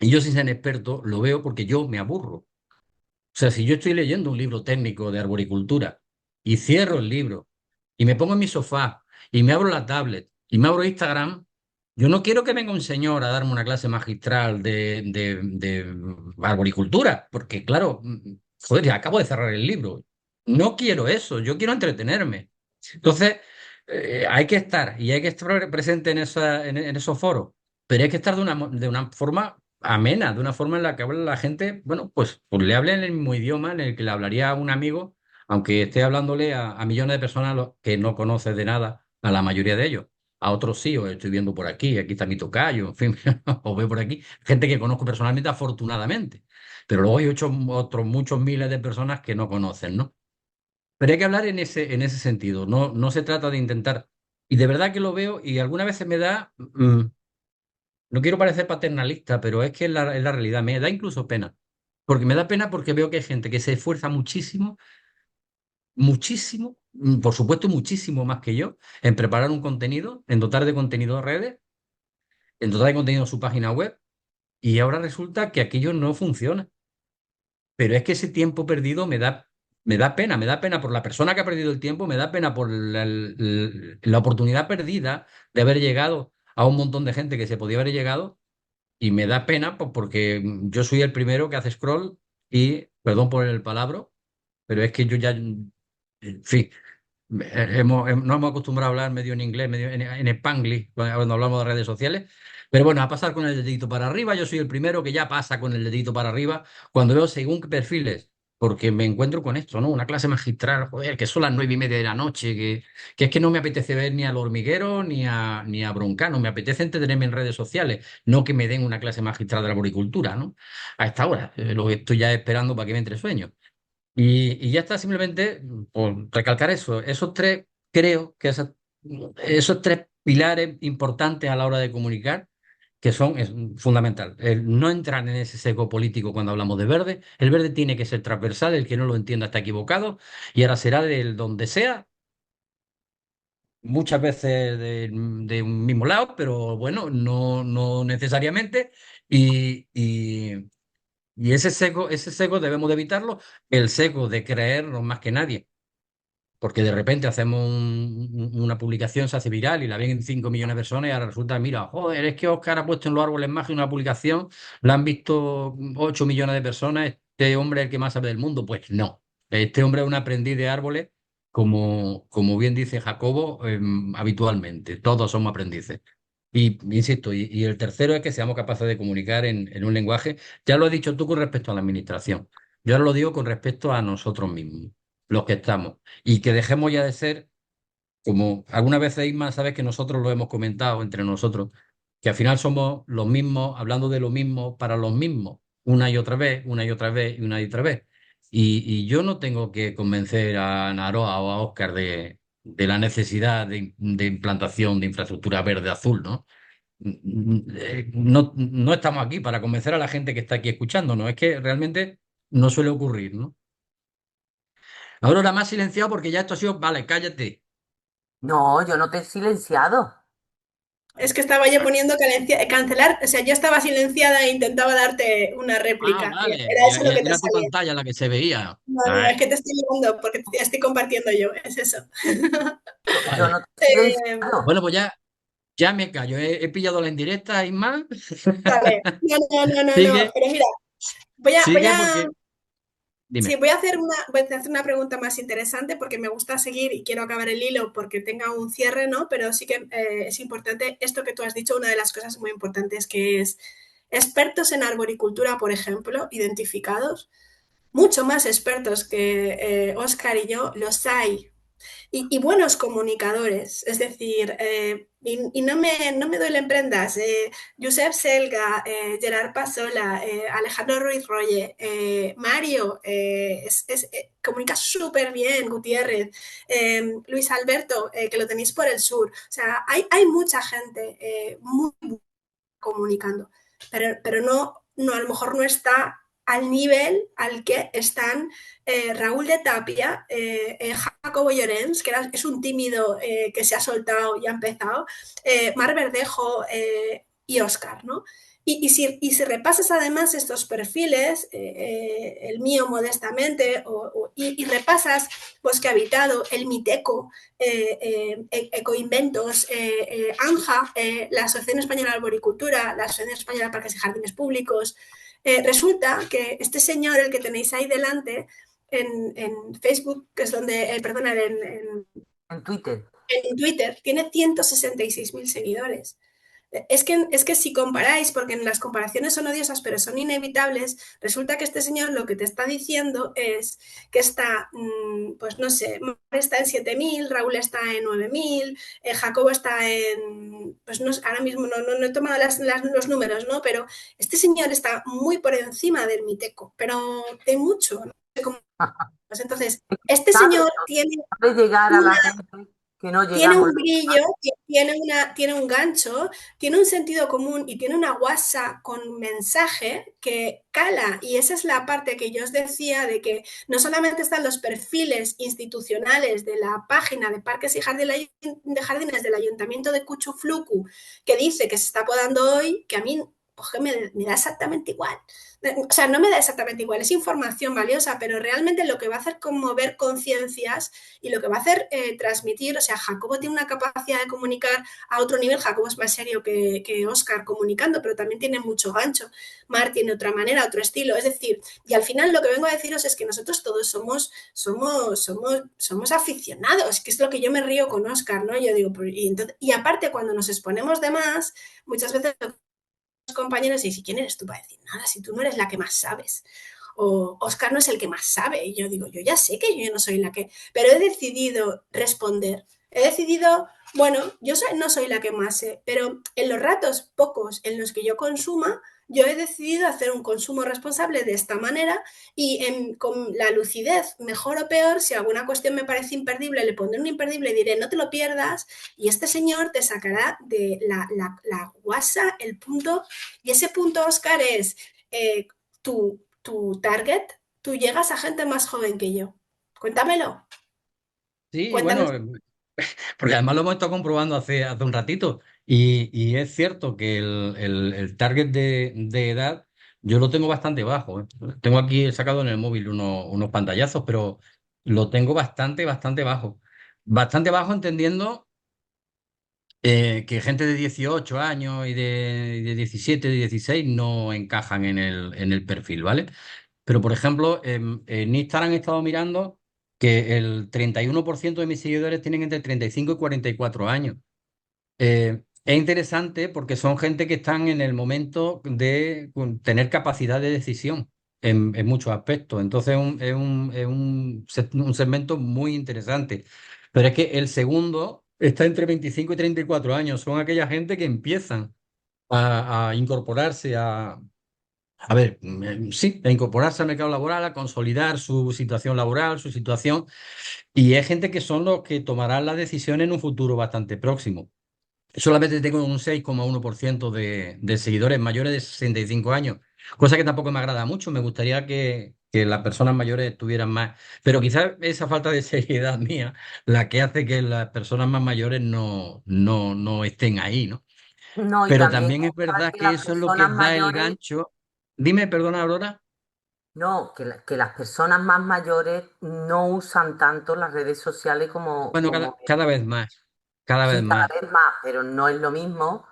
y yo sin ser experto lo veo porque yo me aburro. O sea, si yo estoy leyendo un libro técnico de arboricultura y cierro el libro y me pongo en mi sofá y me abro la tablet y me abro Instagram, yo no quiero que venga un señor a darme una clase magistral de arboricultura, porque claro, joder, ya acabo de cerrar el libro. No quiero eso, yo quiero entretenerme. Entonces, hay que estar y hay que estar presente en esos foros, pero hay que estar de una forma amena, de una forma en la que habla la gente, bueno, pues le hable en el mismo idioma en el que le hablaría a un amigo, aunque esté hablándole a millones de personas que no conoce de nada, a la mayoría de ellos. A otros sí, os estoy viendo por aquí está mi tocayo, en fin, os veo por aquí. Gente que conozco personalmente, afortunadamente. Pero luego hay otros muchos miles de personas que no conocen, ¿no? Pero hay que hablar en ese sentido. No se trata de intentar. Y de verdad que lo veo y algunas veces me da, no quiero parecer paternalista, pero es que es la realidad. Me da incluso pena. Porque me da pena porque veo que hay gente que se esfuerza muchísimo, muchísimo, por supuesto muchísimo más que yo, en preparar un contenido, en dotar de contenido a redes, en dotar de contenido a su página web, y ahora resulta que aquello no funciona. Pero es que ese tiempo perdido me da pena por la persona que ha perdido el tiempo, me da pena por la oportunidad perdida de haber llegado a un montón de gente que se podía haber llegado, y me da pena porque yo soy el primero que hace scroll y, perdón por el palabra, pero es que yo ya, en fin, nos hemos acostumbrado a hablar medio en inglés, medio en Spanglish cuando hablamos de redes sociales. Pero bueno, a pasar con el dedito para arriba, yo soy el primero que ya pasa con el dedito para arriba cuando veo según qué perfiles, porque me encuentro con esto, ¿no? Una clase magistral, joder, que son las 9:30 de la noche, que es que no me apetece ver ni al hormiguero ni a Broncano, me apetece entretenerme en redes sociales, no que me den una clase magistral de la arboricultura, ¿no? A esta hora, lo que estoy ya esperando para que me entre sueño. Y ya está, simplemente por recalcar eso. Esos tres, creo que esos tres pilares importantes a la hora de comunicar, que es fundamental. El no entrar en ese sesgo político cuando hablamos de verde. El verde tiene que ser transversal, el que no lo entienda está equivocado, y ahora será del donde sea, muchas veces de un mismo lado, pero bueno, no necesariamente. Y ese sesgo debemos de evitarlo, el sesgo de creernos más que nadie, porque de repente hacemos una publicación, se hace viral y la ven 5 millones de personas y ahora resulta, mira, joder, es que Oscar ha puesto en los árboles mágicos una publicación, la han visto 8 millones de personas, este hombre es el que más sabe del mundo. Pues no, este hombre es un aprendiz de árboles, como bien dice Jacobo, habitualmente, todos somos aprendices. Y insisto, y el tercero es que seamos capaces de comunicar en un lenguaje, ya lo has dicho tú con respecto a la administración, yo ahora lo digo con respecto a nosotros mismos, los que estamos, y que dejemos ya de ser, como algunas veces, Isma, sabes que nosotros lo hemos comentado entre nosotros, que al final somos los mismos, hablando de lo mismo para los mismos, una y otra vez, una y otra vez y una y otra vez. Y yo no tengo que convencer a Naroa o a Óscar de la necesidad de implantación de infraestructura verde azul, ¿no? no estamos aquí para convencer a la gente que está aquí escuchándonos, es que realmente no suele ocurrir, ¿no? Ahora me has silenciado porque ya esto ha sido, vale, cállate. No, yo no te he silenciado. Es que estaba yo poniendo cancelar, o sea, yo estaba silenciada e intentaba darte una Ah, réplica. Y vale, era eso lo que te era tu salía. pantalla la que se veía. No, no, es Ay, que te estoy viendo porque te estoy compartiendo yo, es eso. Yo no vale. te he Eh, silenciado. Bueno, pues ya me callo, he pillado la indirecta, Isma. vale, no, no, no, no, no, Sigue, pero mira, voy sigue a, porque, sí, dime. voy a hacer una pregunta más interesante porque me gusta seguir y quiero acabar el hilo porque tenga un cierre, ¿no? Pero sí que es importante esto que tú has dicho, una de las cosas muy importantes que es expertos en arboricultura, por ejemplo, identificados, mucho más expertos que Oscar y yo, los hay y buenos comunicadores, es decir, y no me duelen prendas, Josep Selga, Gerard Pasola, Alejandro Ruiz Roye, Mario, comunica súper bien, Gutiérrez, Luis Alberto, que lo tenéis por el sur, o sea, hay mucha gente muy comunicando, pero no, a lo mejor no está al nivel al que están Raúl de Tapia, Jacobo Llorens, que es un tímido que se ha soltado y ha empezado, Mar Verdejo y Oscar, ¿no? Si repasas además estos perfiles, el mío modestamente, y repasas Bosque Habitado, el Miteco, Ecoinventos, ANJA, la Asociación Española de Arboricultura, la Asociación Española de Parques y Jardines Públicos. Resulta que este señor, el que tenéis ahí delante, en Facebook, que es donde, perdona, En Twitter. en Twitter, tiene 166.000 seguidores. Es que si comparáis, porque las comparaciones son odiosas, pero son inevitables, resulta que este señor lo que te está diciendo es que está, pues no sé, Mar está en 7.000, Raúl está en 9.000, Jacobo está en, pues no, ahora mismo no he tomado los números, ¿no? Pero este señor está muy por encima del Miteco, pero de mucho, no sé cómo. Pues entonces, este ¿Sabe? señor tiene Sabe llegar a la una gente que no tiene llegamos un los brillo, demás. tiene un gancho, tiene un sentido común y tiene una WhatsApp con mensaje que cala. Y esa es la parte que yo os decía de que no solamente están los perfiles institucionales de la página de Parques y Jardines del Ayuntamiento de Cuchuflucu, que dice que se está podando hoy, que a mí pues, me da exactamente igual. O sea, no me da exactamente igual, es información valiosa, pero realmente lo que va a hacer conmover conciencias y lo que va a hacer transmitir, o sea, Jacobo tiene una capacidad de comunicar a otro nivel, Jacobo es más serio que Oscar comunicando, pero también tiene mucho gancho, Mar tiene otra manera, otro estilo, es decir, y al final lo que vengo a deciros es que nosotros todos somos aficionados, que es lo que yo me río con Oscar, ¿no? Yo digo, y aparte cuando nos exponemos de más, muchas veces los compañeros dicen, ¿quién eres tú para decir nada? Si tú no eres la que más sabes o Oscar no es el que más sabe. Y yo digo, yo ya sé que yo no soy la que, pero he decidido responder. He decidido, bueno, no soy la que más sé, pero en los ratos pocos en los que yo consuma, yo he decidido hacer un consumo responsable de esta manera y con la lucidez, mejor o peor, si alguna cuestión me parece imperdible, le pondré un imperdible y diré, no te lo pierdas, y este señor te sacará de la guasa el punto, y ese punto, Oscar, es tu target, tú llegas a gente más joven que yo. Cuéntamelo. Sí, Cuéntanos. bueno, porque además lo hemos estado comprobando hace un ratito y es cierto que el target de edad yo lo tengo bastante bajo, ¿eh? Tengo aquí sacado en el móvil unos pantallazos, pero lo tengo bastante bajo. Bastante bajo entendiendo que gente de 18 años y de 17, de 16 no encajan en el perfil, ¿vale? Pero, por ejemplo, en Instagram he estado mirando que el 31% de mis seguidores tienen entre 35 y 44 años. Es interesante porque son gente que están en el momento de tener capacidad de decisión en muchos aspectos. Entonces, un segmento muy interesante. Pero es que el segundo está entre 25 y 34 años. Son aquella gente que empiezan a incorporarse a ver, sí, a incorporarse al mercado laboral, a consolidar su situación laboral, su situación, y es gente que son los que tomarán las decisiones en un futuro bastante próximo. solamente tengo un 6,1% de seguidores mayores de 65 años, cosa que tampoco me agrada mucho. Me gustaría que las personas mayores tuvieran más, pero quizás esa falta de seriedad mía la que hace que las personas más mayores no estén ahí, ¿no? No, y Pero también también es Óscar, verdad que que las eso es lo que personas da el mayores, gancho. Dime, perdona, Aurora. no, que las personas más mayores no usan tanto las redes sociales como, Bueno, cada vez más, cada vez sí, cada más. vez más, pero no es lo mismo.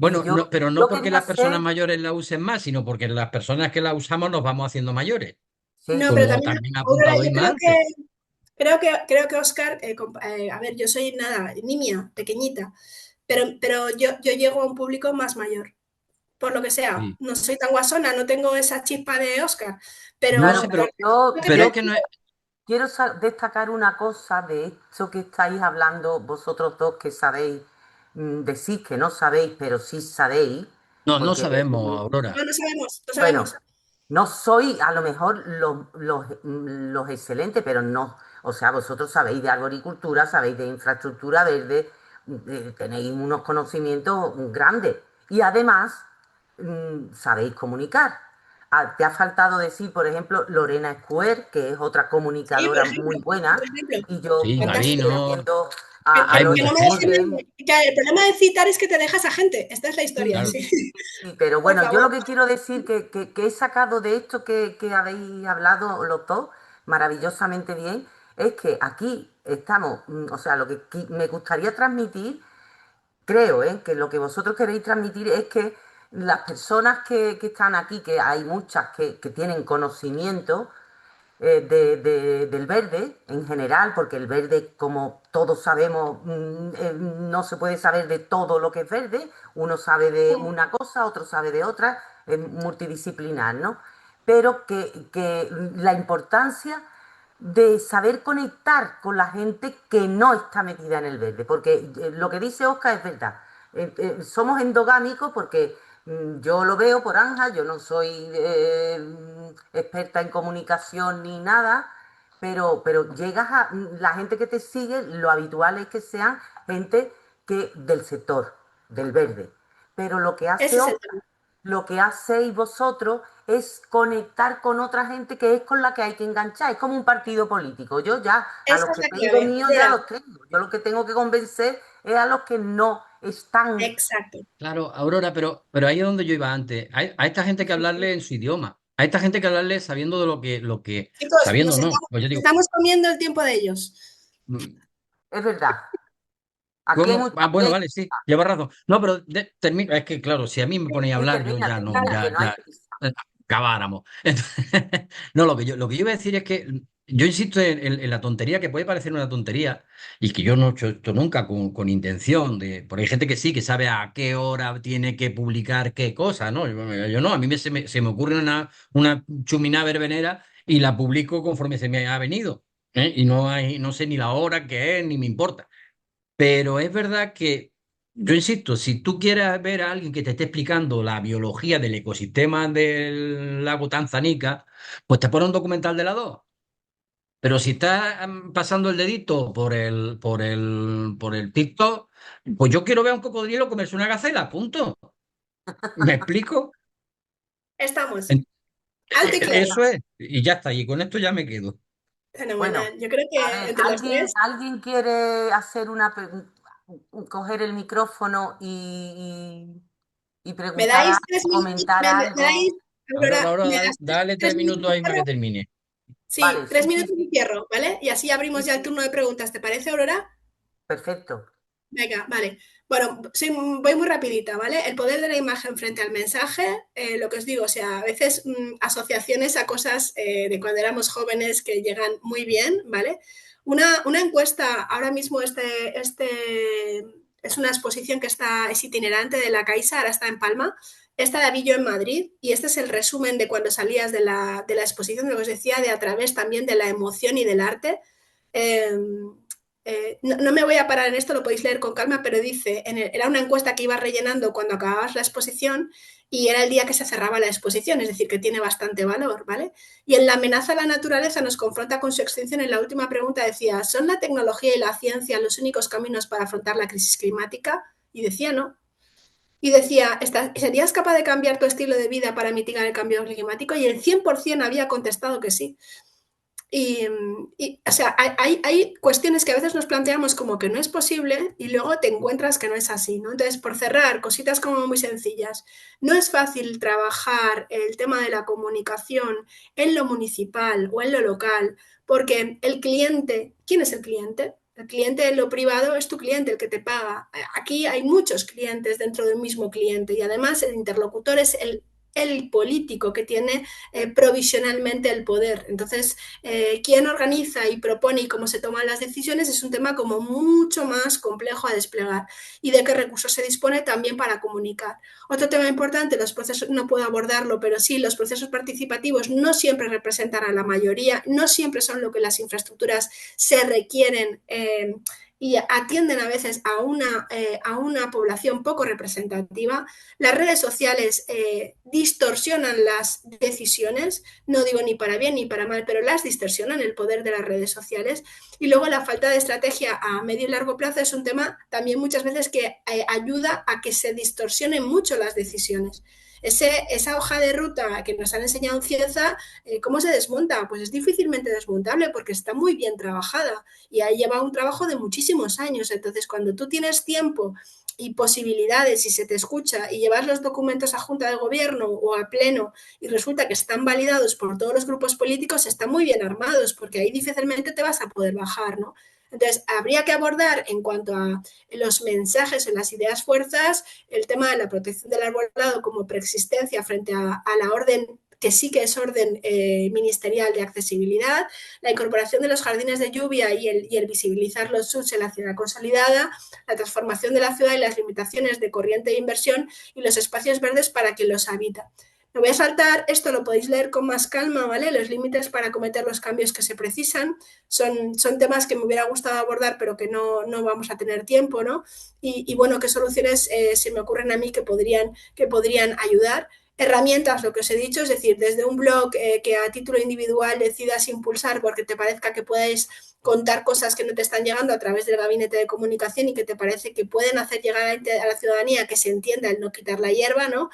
Y Bueno, no, pero no yo porque quería las personas hacer, mayores la usen más, sino porque las personas que la usamos nos vamos haciendo mayores, No, sí, pero como también, también ha Aurora, apuntado yo Isma antes. creo que Oscar, a ver, yo soy nada, nimia, pequeñita, pero yo llego a un público más mayor, por lo que sea. Sí. No soy tan guasona, no tengo esa chispa de Oscar, No claro, sé, pero pero creo que pero es yo que no es. quiero destacar una cosa de esto que estáis hablando vosotros dos que sabéis, decís que no sabéis, pero sí sabéis, No, no porque, sabemos, Aurora. no, no sabemos, no bueno, sabemos. no soy a lo mejor los excelentes, pero no, o sea, vosotros sabéis de arboricultura, sabéis de infraestructura verde, tenéis unos conocimientos grandes y además sabéis comunicar. Ah, te ha faltado decir, por ejemplo, Lorena Square, que es otra Sí, comunicadora muy buena, por ejemplo, y yo Sí, estoy fantástica. Gabino, haciendo a Que, hay que mucha Lorena no me muy gente. dejen, bien. que el problema de citar es que te dejas a gente. Esta es la historia, Sí, Claro. sí. sí, pero Por bueno, yo lo favor. que quiero decir que he sacado de esto que habéis hablado los dos maravillosamente bien, es que aquí estamos, o sea, lo que me gustaría transmitir, creo, que lo que vosotros queréis transmitir es que las personas que están aquí, que hay muchas que tienen conocimiento, del verde en general, porque el verde, como todos sabemos, no se puede saber de todo lo que es verde, uno sabe de una cosa, otro sabe de otra, es multidisciplinar, ¿no? Pero que la importancia de saber conectar con la gente que no está metida en el verde, porque lo que dice Oscar es verdad. Somos endogámicos porque yo lo veo por Anja, yo no soy experta en comunicación ni nada, pero llegas a la gente que te sigue, lo habitual es que sean gente del sector, del verde. Pero lo que Ese hace es el Oscar, tema. lo que hacéis vosotros es conectar con otra gente que es con la que hay que enganchar. Es como un partido político. Yo ya, a los Esa es que la tengo clave. míos, ya Aurora, los tengo. Yo lo que tengo que convencer es a los que no están. exacto. Claro, Aurora, pero ahí es donde yo iba antes. A esta gente que hablarle en su idioma. A esta gente que hablarle sabiendo de Chicos, sabiendo no. Pues yo digo, estamos comiendo el tiempo de ellos. mm, Es verdad. Aquí hay ¿cómo? mucha Ah, bueno, gente. vale, sí, lleva razón. No, pero es que claro, si a mí me ponéis a Sí, hablar, yo ya no, termina, que no hay prisa. acabáramos. Entonces, no, lo que yo iba a decir es que yo insisto en la tontería, que puede parecer una tontería, y que yo no he hecho esto nunca con intención de. Porque hay gente que sí, que sabe a qué hora tiene que publicar qué cosa, ¿no? Yo no, a mí se me ocurre una chumina verbenera y la publico conforme se me ha venido. ¿Eh? Y no sé ni la hora que es, ni me importa. Pero es verdad que, yo insisto, si tú quieres ver a alguien que te esté explicando la biología del ecosistema del lago Tanzanica, pues te pone un documental de la dos. Pero si estás pasando el dedito por el TikTok, pues yo quiero ver a un cocodrilo comerse una gacela, punto. ¿Me explico? Estamos. En- Alto y claro. Eso es, y ya está, y con esto ya me quedo. Bueno, Fenomenal. Yo creo a que ver, entre los tres ¿alguien quiere hacer coger el micrófono y me preguntar dais algo, 3 minutos, comentar me dais, algo? Aurora, Ahora, me dale, das tres, dale tres tres minutos minutos ahí y más que cierro. termine. Sí, Vale, tres sí, sí, minutos y sí, cierro, ¿vale? Y así abrimos sí, ya el sí, turno de preguntas. ¿Te parece, Aurora? perfecto. Venga, vale. Bueno, voy muy rapidita, ¿vale? El poder de la imagen frente al mensaje, lo que os digo, o sea, a veces asociaciones a cosas de cuando éramos jóvenes que llegan muy bien, ¿vale? Una encuesta, ahora mismo es una exposición que es itinerante de la Caixa, ahora está en Palma, esta la vi yo en Madrid y este es el resumen de cuando salías de la exposición, de lo que os decía, de a través también de la emoción y del arte. Eh, no me voy a parar en esto, lo podéis leer con calma, pero dice, era una encuesta que ibas rellenando cuando acababas la exposición y era el día que se cerraba la exposición, es decir, que tiene bastante valor, ¿vale? Y en la amenaza a la naturaleza nos confronta con su extinción. En la última pregunta decía, ¿son la tecnología y la ciencia los únicos caminos para afrontar la crisis climática? Y decía no. Y decía, ¿serías capaz de cambiar tu estilo de vida para mitigar el cambio climático? Y el 100% había contestado que sí. O sea, hay cuestiones que a veces nos planteamos como que no es posible y luego te encuentras que no es así, ¿no? Entonces, por cerrar, cositas como muy sencillas. No es fácil trabajar el tema de la comunicación en lo municipal o en lo local, porque el cliente, ¿quién es el cliente? El cliente en lo privado es tu cliente, el que te paga. Aquí hay muchos clientes dentro del mismo cliente y además el interlocutor es el político que tiene provisionalmente el poder. Entonces, quién organiza y propone y cómo se toman las decisiones es un tema como mucho más complejo a desplegar y de qué recursos se dispone también para comunicar. Otro tema importante, los procesos, no puedo abordarlo, pero sí, los procesos participativos no siempre representan a la mayoría, no siempre son lo que las infraestructuras se requieren y atienden a veces a una población poco representativa. Las redes sociales distorsionan las decisiones, no digo ni para bien ni para mal, pero las distorsionan el poder de las redes sociales. Y luego la falta de estrategia a medio y largo plazo es un tema también muchas veces que ayuda a que se distorsionen mucho las decisiones. Esa hoja de ruta que nos han enseñado en Cieza, ¿cómo se desmonta? Pues es difícilmente desmontable porque está muy bien trabajada y ahí lleva un trabajo de muchísimos años. Entonces, cuando tú tienes tiempo y posibilidades y se te escucha y llevas los documentos a Junta de Gobierno o a Pleno y resulta que están validados por todos los grupos políticos, están muy bien armados porque ahí difícilmente te vas a poder bajar, ¿no? Entonces, habría que abordar en cuanto a los mensajes en las ideas fuerzas el tema de la protección del arbolado como preexistencia frente a la orden que sí que es orden ministerial de accesibilidad, la incorporación de los jardines de lluvia y el visibilizar los SUS en la ciudad consolidada, la transformación de la ciudad y las limitaciones de corriente de inversión y los espacios verdes para quien los habita. Me voy a saltar, esto lo podéis leer con más calma, ¿vale? Los límites para acometer los cambios que se precisan son temas que me hubiera gustado abordar, pero que no vamos a tener tiempo, ¿no? Y bueno, qué soluciones se me ocurren a mí que podrían ayudar. Herramientas, lo que os he dicho, es decir, desde un blog que a título individual decidas impulsar porque te parezca que puedes contar cosas que no te están llegando a través del gabinete de comunicación y que te parece que pueden hacer llegar a la ciudadanía que se entienda el no quitar la hierba, ¿no?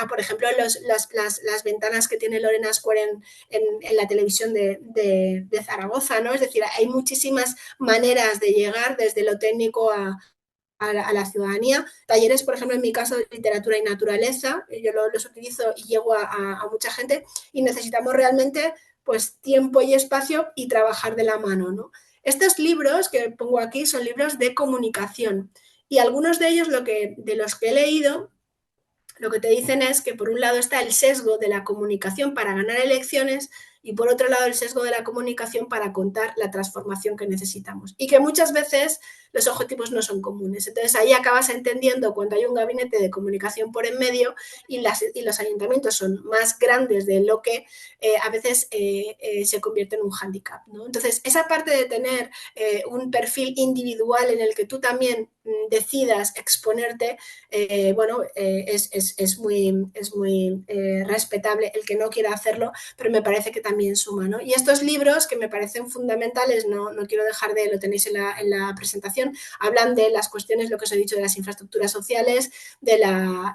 Por ejemplo, las ventanas que tiene Lorena Square en la televisión de Zaragoza, ¿no? Es decir, hay muchísimas maneras de llegar desde lo técnico a la ciudadanía. Talleres, por ejemplo, en mi caso, de literatura y naturaleza, yo los utilizo y llego a mucha gente y necesitamos realmente pues tiempo y espacio y trabajar de la mano, ¿no? Estos libros que pongo aquí son libros de comunicación y algunos de ellos de los que he leído lo que te dicen es que por un lado está el sesgo de la comunicación para ganar elecciones y por otro lado el sesgo de la comunicación para contar la transformación que necesitamos y que muchas veces los objetivos no son comunes. Entonces ahí acabas entendiendo cuando hay un gabinete de comunicación por en medio y los ayuntamientos son más grandes de lo que a veces se convierte en un hándicap, ¿no? Entonces esa parte de tener un perfil individual en el que tú también decidas exponerte, bueno, es muy respetable el que no quiera hacerlo, pero me parece que también suma, ¿no? Y estos libros que me parecen fundamentales, no quiero dejar lo tenéis en la presentación, hablan de las cuestiones, lo que os he dicho, de las infraestructuras sociales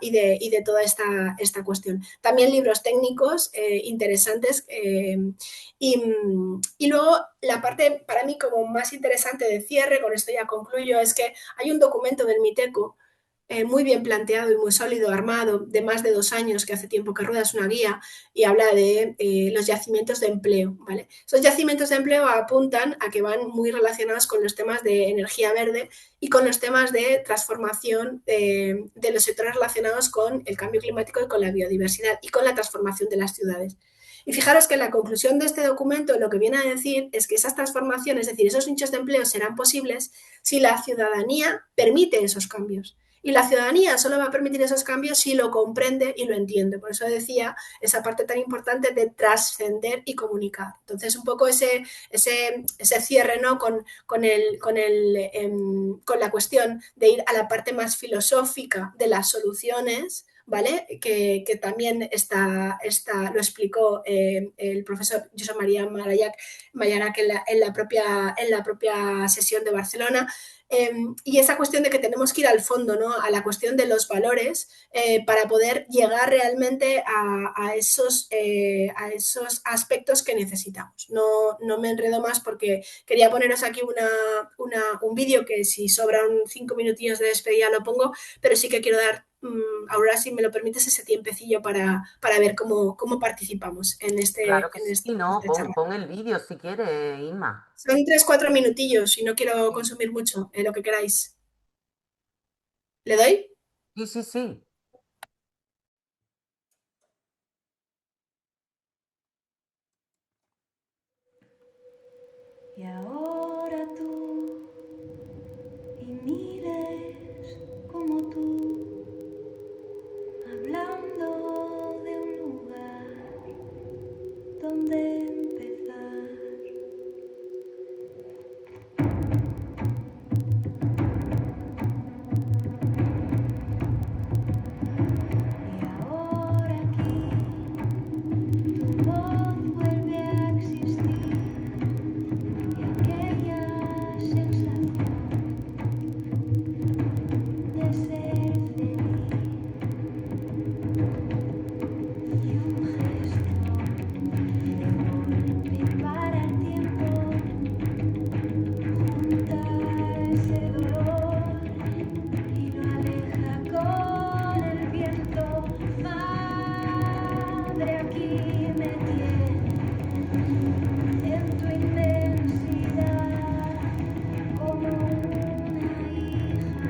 y de toda esta cuestión. También libros técnicos interesantes y luego la parte para mí como más interesante de cierre, con esto ya concluyo, es que hay un documento del MITECO muy bien planteado y muy sólido, armado, de más de 2 años, que hace tiempo que ruedas una guía y habla de los yacimientos de empleo, ¿vale? Esos yacimientos de empleo apuntan a que van muy relacionados con los temas de energía verde y con los temas de transformación de los sectores relacionados con el cambio climático y con la biodiversidad y con la transformación de las ciudades. Y fijaros que la conclusión de este documento lo que viene a decir es que esas transformaciones, es decir, esos nichos de empleo serán posibles si la ciudadanía permite esos cambios. Y la ciudadanía solo va a permitir esos cambios si lo comprende y lo entiende. Por eso decía esa parte tan importante de trascender y comunicar. Entonces, un poco ese cierre, ¿no? con la cuestión de ir a la parte más filosófica de las soluciones, ¿vale? Que también lo explicó el profesor Josep María Mayarac en la propia sesión de Barcelona. Y esa cuestión de que tenemos que ir al fondo, ¿no? A la cuestión de los valores para poder llegar realmente a esos aspectos que necesitamos. No, no me enredo más porque quería poneros aquí un vídeo que si sobran 5 minutillos de despedida lo pongo, pero sí que quiero dar, ahora si me lo permites, ese tiempecillo para ver cómo participamos Claro que en sí, no, esta charla. pon el vídeo si quieres, Inma. Son 3, 4 minutillos y no quiero Sí, consumir mucho, lo que queráis. ¿Le doy? sí, sí, sí. Y ahora tú y miles como tú, hablando de un lugar donde empezar. Y ahora aquí tu voz vuelve a existir y aquella sensación de ser feliz y un gesto de golpe para el tiempo, junta ese dolor y lo aleja con el viento. Madre, aquí me tienes en tu inmensidad como una hija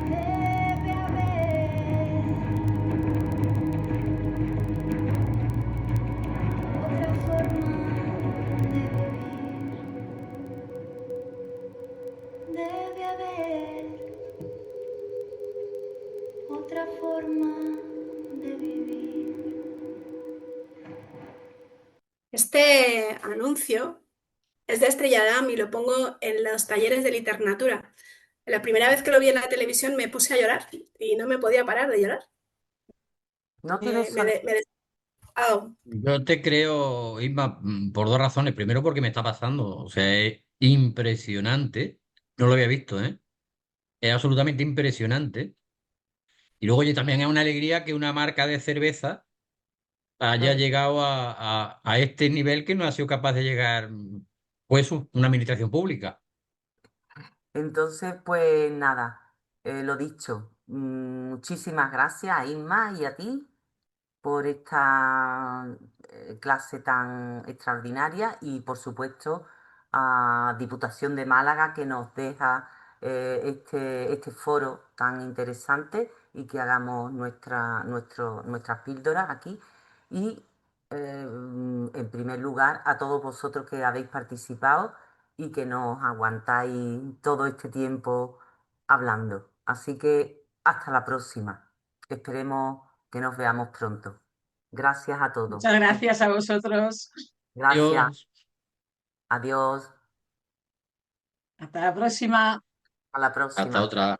debe haber otra forma de vivir. Debe haber otra forma de vivir. Este anuncio es de Estrella Damm y lo pongo en los talleres de literatura. La primera vez que lo vi en la televisión me puse a llorar y no me podía parar de llorar. No Me, tienes me, de- me des- ah, Yo te creo, Isma, por dos razones. Primero, porque me está pasando. O sea, es impresionante. No lo había visto, ¿eh? Es absolutamente impresionante. Y luego oye, también es una alegría que una marca de cerveza haya Mm. llegado a este nivel que no ha sido capaz de llegar, pues, una administración pública. Entonces, pues nada, lo dicho. Muchísimas gracias a Inma y a ti por esta clase tan extraordinaria y por supuesto a Diputación de Málaga que nos deja este foro tan interesante y que hagamos nuestras píldoras aquí. Y en primer lugar a todos vosotros que habéis participado y que nos aguantáis todo este tiempo hablando. Así que hasta la próxima. Esperemos que nos veamos pronto. Gracias a todos. Muchas gracias a vosotros. Gracias. Dios, Adiós. Hasta la próxima. A la hasta próxima. otra.